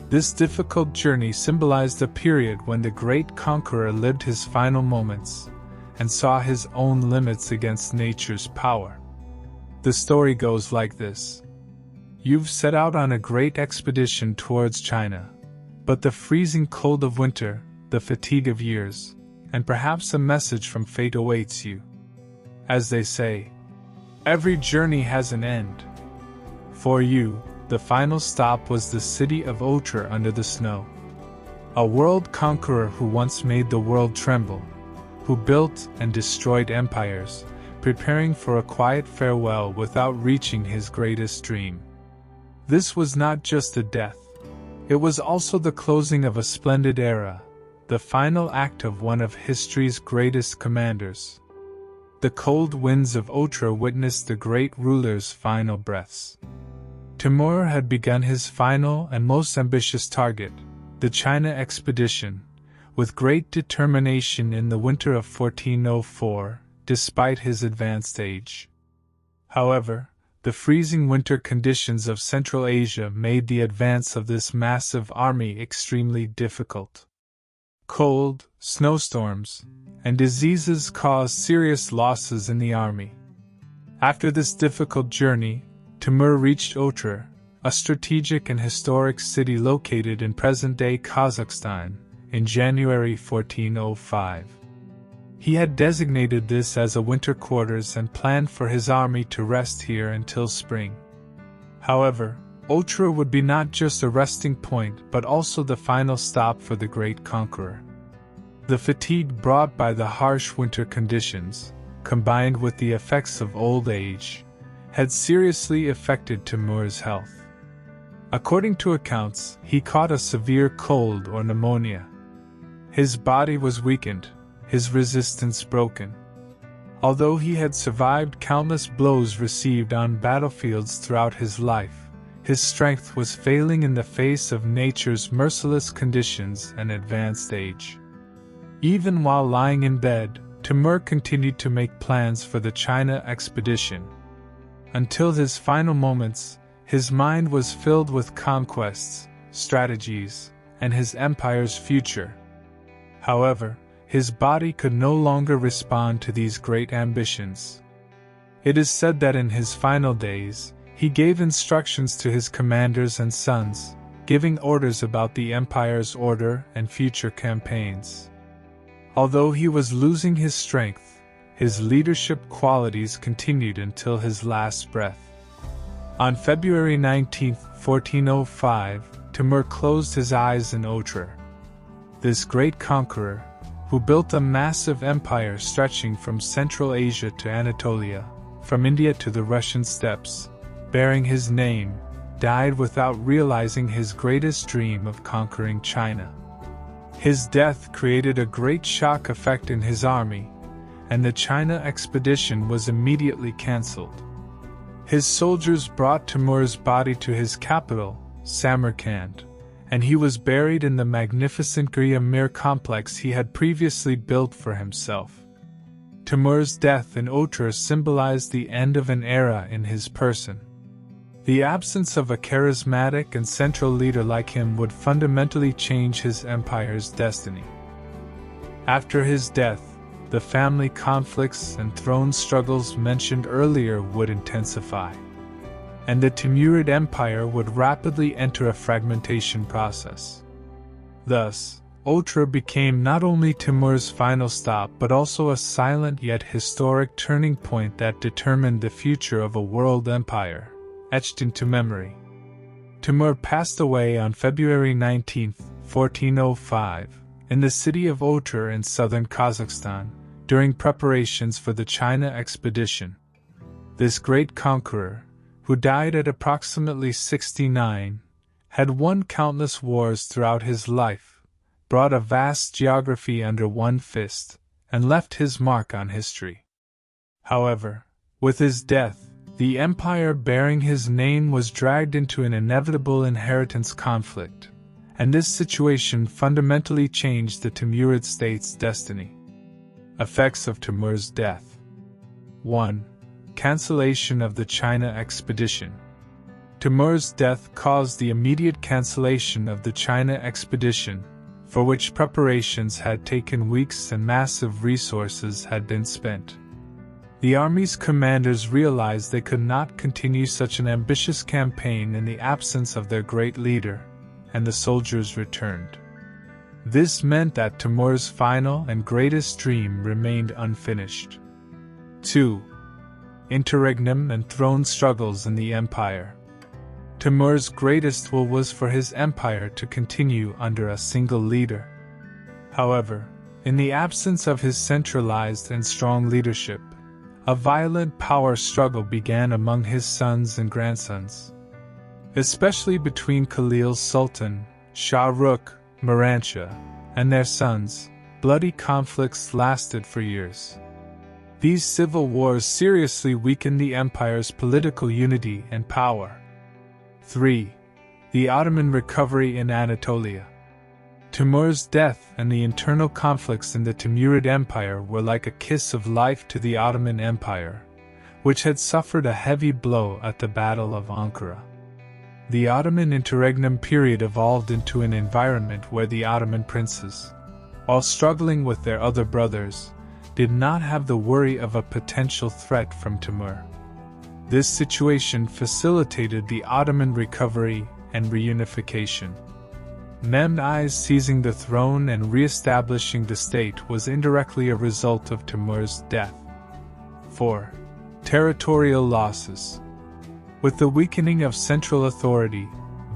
This difficult journey symbolized a period when the great conqueror lived his final moments and saw his own limits against nature's power. The story goes like this. You've set out on a great expedition towards China, but the freezing cold of winter, the fatigue of years, and perhaps a message from fate awaits you. As they say, every journey has an end. For you, the final stop was the city of Otra under the snow. A world conqueror who once made the world tremble, who built and destroyed empires, preparing for a quiet farewell without reaching his greatest dream. This was not just a death. It was also the closing of a splendid era, the final act of one of history's greatest commanders. The cold winds of Otra witnessed the great ruler's final breaths. Timur had begun his final and most ambitious target, the China expedition, with great determination in the winter of 1404, despite his advanced age. However, the freezing winter conditions of Central Asia made the advance of this massive army extremely difficult. Cold, snowstorms, and diseases caused serious losses in the army. After this difficult journey, Timur reached Otra, a strategic and historic city located in present-day Kazakhstan, in January 1405. He had designated this as a winter quarters and planned for his army to rest here until spring. However, Otra would be not just a resting point but also the final stop for the great conqueror. The fatigue brought by the harsh winter conditions, combined with the effects of old age, had seriously affected Timur's health. According to accounts, he caught a severe cold or pneumonia. His body was weakened, his resistance broken. Although he had survived countless blows received on battlefields throughout his life, his strength was failing in the face of nature's merciless conditions and advanced age. Even while lying in bed, Timur continued to make plans for the China expedition. Until his final moments, his mind was filled with conquests, strategies, and his empire's future. However, his body could no longer respond to these great ambitions. It is said that in his final days, he gave instructions to his commanders and sons, giving orders about the empire's order and future campaigns. Although he was losing his strength, his leadership qualities continued until his last breath. On February 19, 1405, Timur closed his eyes in Otra. This great conqueror, who built a massive empire stretching from Central Asia to Anatolia, from India to the Russian steppes, bearing his name, died without realizing his greatest dream of conquering China. His death created a great shock effect in his army, and the China expedition was immediately cancelled. His soldiers brought Timur's body to his capital, Samarkand, and he was buried in the magnificent Gria Mir complex he had previously built for himself. Timur's death in Otra symbolized the end of an era in his person. The absence of a charismatic and central leader like him would fundamentally change his empire's destiny. After his death, the family conflicts and throne struggles mentioned earlier would intensify, and the Timurid Empire would rapidly enter a fragmentation process. Thus, Otra became not only Timur's final stop but also a silent yet historic turning point that determined the future of a world empire, etched into memory. Timur passed away on February 19, 1405, in the city of Otra in southern Kazakhstan, during preparations for the China expedition. This great conqueror, who died at approximately 69, had won countless wars throughout his life, brought a vast geography under one fist, and left his mark on history. However, with his death, the empire bearing his name was dragged into an inevitable inheritance conflict, and this situation fundamentally changed the Timurid state's destiny. Effects of Timur's death. 1. Cancellation of the China expedition. Timur's death caused the immediate cancellation of the China expedition, for which preparations had taken weeks and massive resources had been spent. The army's commanders realized they could not continue such an ambitious campaign in the absence of their great leader, and the soldiers returned. This meant that Timur's final and greatest dream remained unfinished. 2. Interregnum and throne struggles in the empire. Timur's greatest will was for his empire to continue under a single leader. However, in the absence of his centralized and strong leadership, a violent power struggle began among his sons and grandsons. Especially between Khalil's Sultan, Shah Rukh, Miranshah, and their sons, bloody conflicts lasted for years. These civil wars seriously weakened the empire's political unity and power. 3. The Ottoman recovery in Anatolia. Timur's death and the internal conflicts in the Timurid Empire were like a kiss of life to the Ottoman Empire, which had suffered a heavy blow at the Battle of Ankara. The Ottoman interregnum period evolved into an environment where the Ottoman princes, while struggling with their other brothers, did not have the worry of a potential threat from Timur. This situation facilitated the Ottoman recovery and reunification. Mehmed I's seizing the throne and re-establishing the state was indirectly a result of Timur's death. 4. Territorial losses. With the weakening of central authority,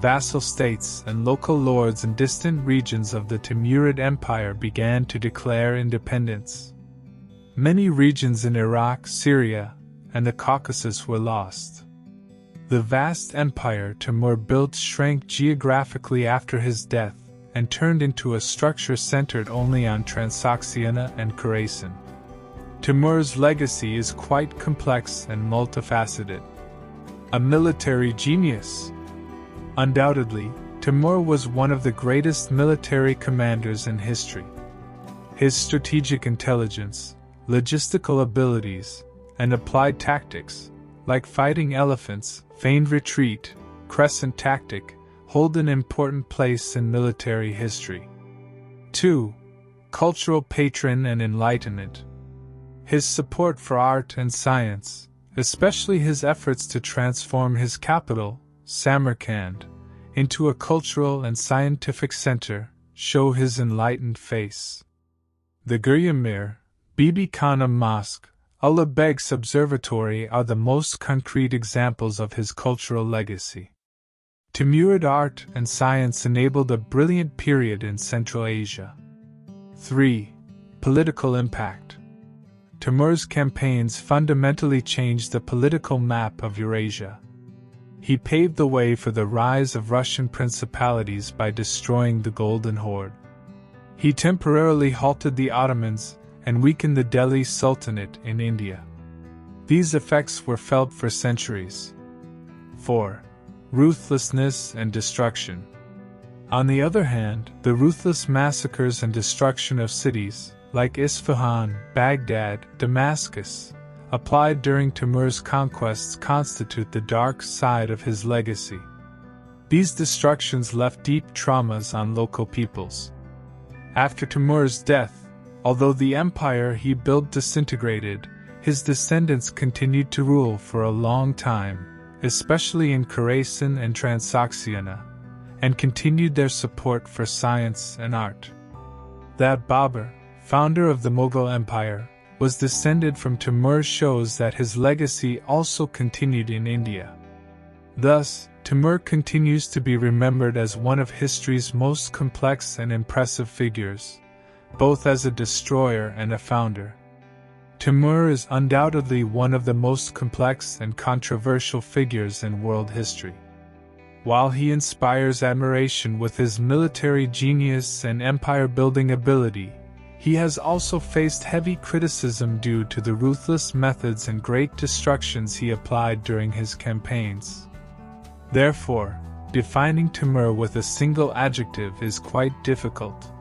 vassal states and local lords in distant regions of the Timurid Empire began to declare independence. Many regions in Iraq, Syria, and the Caucasus were lost. The vast empire Timur built shrank geographically after his death and turned into a structure centered only on Transoxiana and Khorasan. Timur's legacy is quite complex and multifaceted. A military genius. Undoubtedly, Timur was one of the greatest military commanders in history. His strategic intelligence, logistical abilities, and applied tactics, like fighting elephants, feigned retreat, crescent tactic, hold an important place in military history. 2. Cultural patron and enlightenment. His support for art and science, especially his efforts to transform his capital, Samarkand, into a cultural and scientific center, show his enlightened face. The Güryemir, Bibi Khanum Mosque, Allah Beg's Observatory are the most concrete examples of his cultural legacy. Timurid art and science enabled a brilliant period in Central Asia. 3. Political impact. Timur's campaigns fundamentally changed the political map of Eurasia. He paved the way for the rise of Russian principalities by destroying the Golden Horde. He temporarily halted the Ottomans and weakened the Delhi Sultanate in India. These effects were felt for centuries. 4. Ruthlessness and destruction. On the other hand, the ruthless massacres and destruction of cities, like Isfahan, Baghdad, Damascus, applied during Timur's conquests constitute the dark side of his legacy. These destructions left deep traumas on local peoples. After Timur's death, although the empire he built disintegrated, his descendants continued to rule for a long time, especially in Khorasan and Transoxiana, and continued their support for science and art. That Babur, founder of the Mughal Empire, was descended from Timur shows that his legacy also continued in India. Thus, Timur continues to be remembered as one of history's most complex and impressive figures, both as a destroyer and a founder. Timur is undoubtedly one of the most complex and controversial figures in world history. While he inspires admiration with his military genius and empire-building ability, he has also faced heavy criticism due to the ruthless methods and great destructions he applied during his campaigns. Therefore, defining Timur with a single adjective is quite difficult.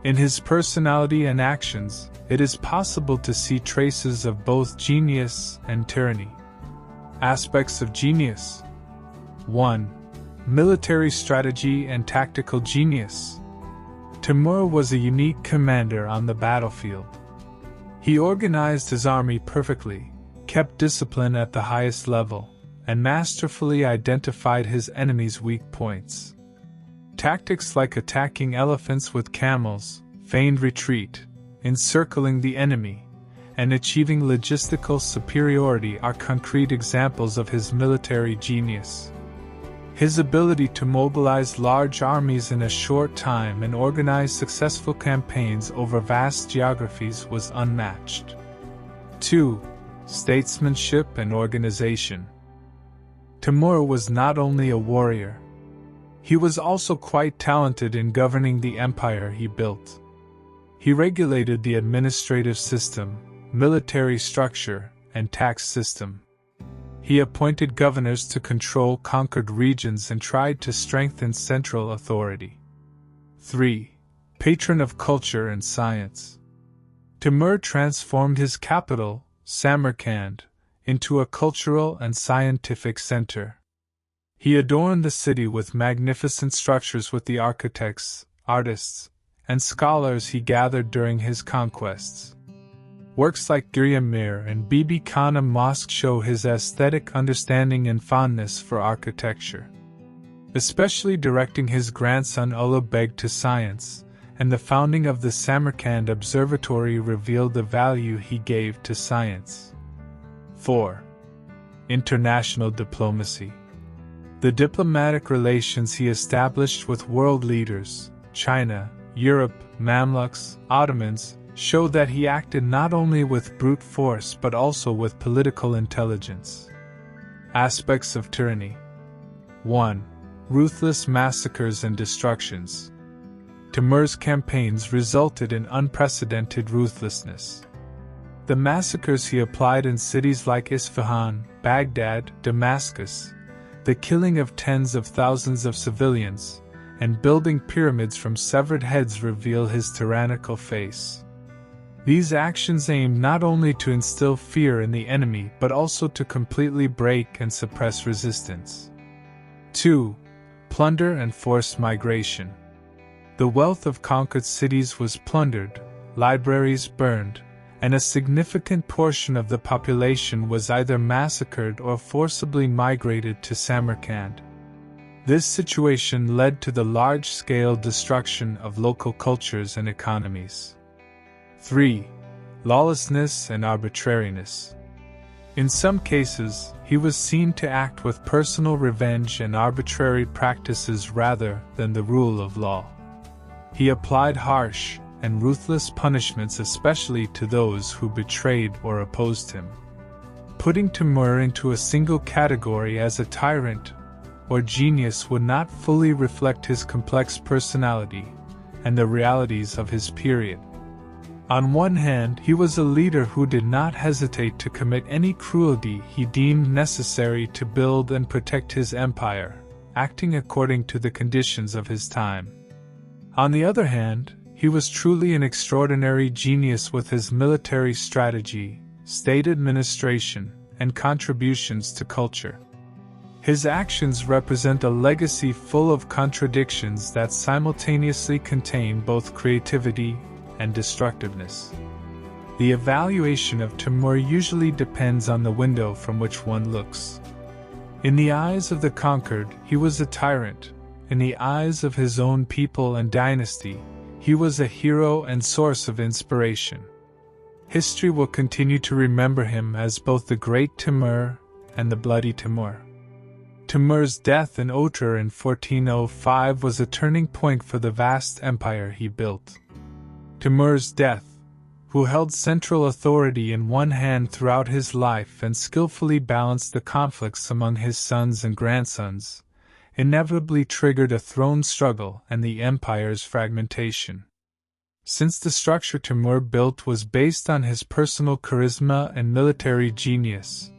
In his personality and actions, it is possible to see traces of both genius and tyranny. Aspects of genius: 1. Military strategy and tactical genius. Timur was a unique commander on the battlefield. He organized his army perfectly, kept discipline at the highest level, and masterfully identified his enemy's weak points. Tactics like attacking elephants with camels, feigned retreat, encircling the enemy, and achieving logistical superiority are concrete examples of his military genius. His ability to mobilize large armies in a short time and organize successful campaigns over vast geographies was unmatched. 2. Statesmanship and organization. Timur was not only a warrior. He was also quite talented in governing the empire he built. He regulated the administrative system, military structure, and tax system. He appointed governors to control conquered regions and tried to strengthen central authority. 3. Patron of culture and science. Timur transformed his capital, Samarkand, into a cultural and scientific center. He adorned the city with magnificent structures with the architects, artists, and scholars he gathered during his conquests. Works like Mir and Bibi Khana Mosque show his aesthetic understanding and fondness for architecture. Especially directing his grandson Ulugh Beg to science, and the founding of the Samarkand Observatory revealed the value he gave to science. 4. International diplomacy. The diplomatic relations he established with world leaders, China, Europe, Mamluks, Ottomans, show that he acted not only with brute force but also with political intelligence. Aspects of tyranny. 1. Ruthless massacres and destructions. Timur's campaigns resulted in unprecedented ruthlessness. The massacres he applied in cities like Isfahan, Baghdad, Damascus, the killing of tens of thousands of civilians, and building pyramids from severed heads reveal his tyrannical face. These actions aim not only to instill fear in the enemy but also to completely break and suppress resistance. 2. Plunder and forced migration. The wealth of conquered cities was plundered, libraries burned, and a significant portion of the population was either massacred or forcibly migrated to Samarkand. This situation led to the large-scale destruction of local cultures and economies. 3. Lawlessness and arbitrariness. In some cases, he was seen to act with personal revenge and arbitrary practices rather than the rule of law. He applied harsh and ruthless punishments especially to those who betrayed or opposed him. Putting Timur into a single category as a tyrant or genius would not fully reflect his complex personality and the realities of his period. On one hand, he was a leader who did not hesitate to commit any cruelty he deemed necessary to build and protect his empire, acting according to the conditions of his time. On the other hand, he was truly an extraordinary genius with his military strategy, state administration, and contributions to culture. His actions represent a legacy full of contradictions that simultaneously contain both creativity and destructiveness. The evaluation of Timur usually depends on the window from which one looks. In the eyes of the conquered, he was a tyrant. In the eyes of his own people and dynasty, he was a hero and source of inspiration. History will continue to remember him as both the Great Timur and the Bloody Timur. Timur's death in Otrar in 1405 was a turning point for the vast empire he built. Timur's death, who held central authority in one hand throughout his life and skillfully balanced the conflicts among his sons and grandsons, inevitably triggered a throne struggle and the empire's fragmentation. Since the structure Timur built was based on his personal charisma and military genius,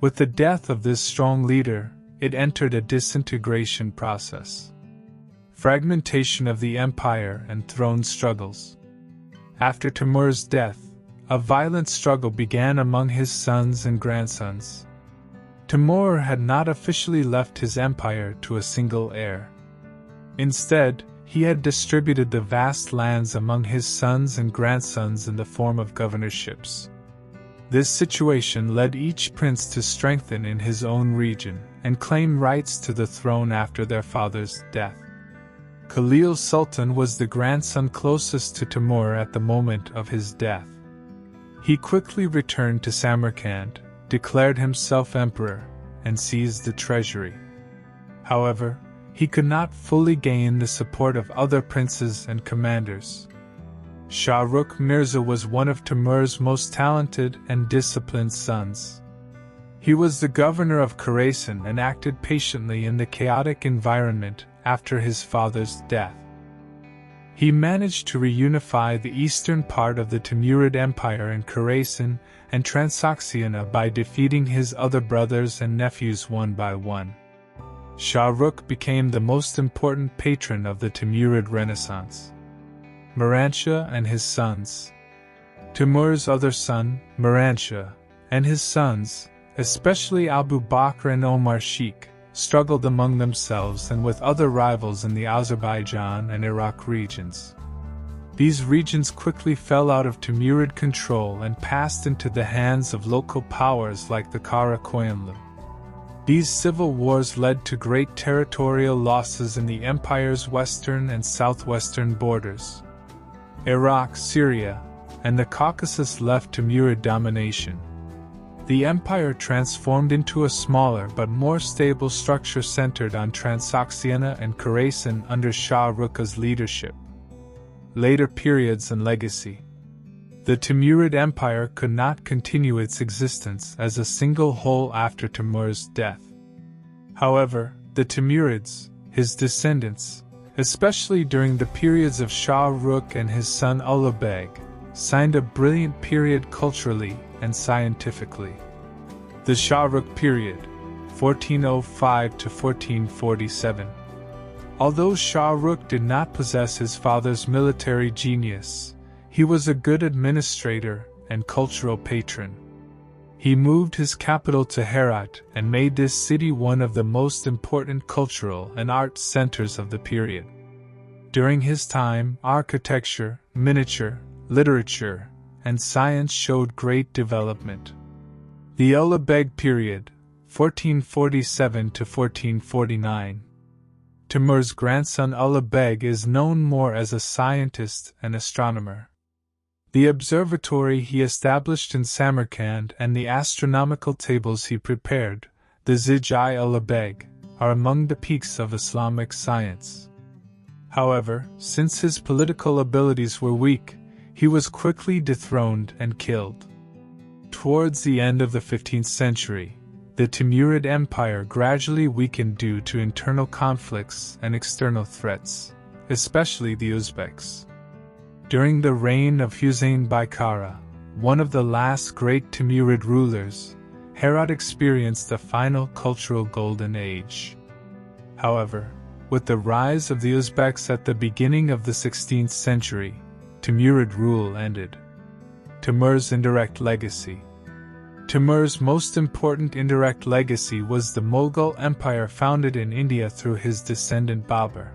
with the death of this strong leader, it entered a disintegration process. Fragmentation of the empire and throne struggles. After Timur's death, a violent struggle began among his sons and grandsons. Timur had not officially left his empire to a single heir. Instead, he had distributed the vast lands among his sons and grandsons in the form of governorships. This situation led each prince to strengthen in his own region and claim rights to the throne after their father's death. Khalil Sultan was the grandson closest to Timur at the moment of his death. He quickly returned to Samarkand, declared himself emperor, and seized the treasury. However, he could not fully gain the support of other princes and commanders. Shah Rukh Mirza was one of Timur's most talented and disciplined sons. He was the governor of Khorasan and acted patiently in the chaotic environment after his father's death. He managed to reunify the eastern part of the Timurid Empire in Khorasan and Transoxiana by defeating his other brothers and nephews one by one. Shah Rukh became the most important patron of the Timurid Renaissance. Miranshah and his sons. Timur's other son, Miranshah, and his sons, especially Abu Bakr and Omar Sheikh, struggled among themselves and with other rivals in the Azerbaijan and Iraq regions. These regions quickly fell out of Timurid control and passed into the hands of local powers like the Kara Koyunlu. These civil wars led to great territorial losses in the empire's western and southwestern borders. Iraq, Syria, and the Caucasus left Timurid domination. The empire transformed into a smaller but more stable structure centered on Transoxiana and Khorasan under Shah Rukh's leadership. Later periods and legacy. The Timurid Empire could not continue its existence as a single whole after Timur's death. However, the Timurids, his descendants, especially during the periods of Shah Rukh and his son Ulugh Beg, signed a brilliant period culturally and scientifically. The Shah Rukh period, 1405 to 1447. Although Shah Rukh did not possess his father's military genius, he was a good administrator and cultural patron. He moved his capital to Herat and made this city one of the most important cultural and art centers of the period. During his time, architecture, miniature, literature, and science showed great development. The Ulugh Beg period, 1447 to 1449. Timur's grandson Ulugh Beg is known more as a scientist and astronomer. The observatory he established in Samarkand and the astronomical tables he prepared, the Zij-Ulugh Beg, are among the peaks of Islamic science. However, since his political abilities were weak, he was quickly dethroned and killed. Towards the end of the 15th century, the Timurid Empire gradually weakened due to internal conflicts and external threats, especially the Uzbeks. During the reign of Husayn Baikara, one of the last great Timurid rulers, Herat experienced a final cultural golden age. However, with the rise of the Uzbeks at the beginning of the 16th century, Timurid rule ended. Timur's indirect legacy. Timur's most important indirect legacy was the Mughal Empire founded in India through his descendant Babur.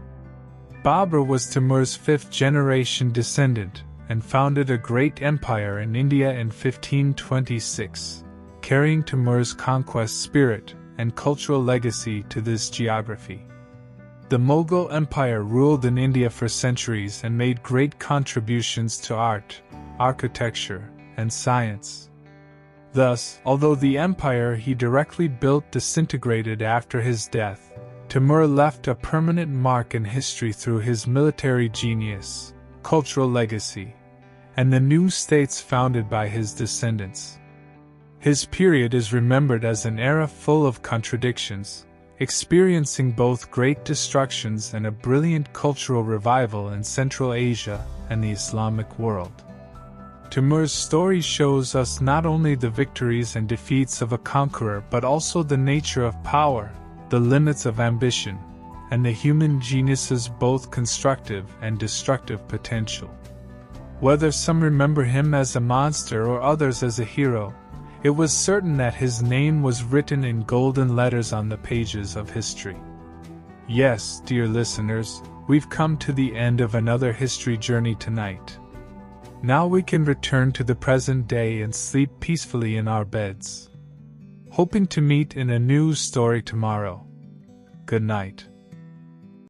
Babur was Timur's fifth-generation descendant and founded a great empire in India in 1526, carrying Timur's conquest spirit and cultural legacy to this geography. The Mughal Empire ruled in India for centuries and made great contributions to art, architecture, and science. Thus, although the empire he directly built disintegrated after his death, Timur left a permanent mark in history through his military genius, cultural legacy, and the new states founded by his descendants. His period is remembered as an era full of contradictions, experiencing both great destructions and a brilliant cultural revival in Central Asia and the Islamic world. Timur's story shows us not only the victories and defeats of a conqueror but also the nature of power, the limits of ambition, and the human genius's both constructive and destructive potential. Whether some remember him as a monster or others as a hero, it was certain that his name was written in golden letters on the pages of history. Yes, dear listeners, we've come to the end of another history journey tonight. Now we can return to the present day and sleep peacefully in our beds. Hoping to meet in a new story tomorrow. Good night.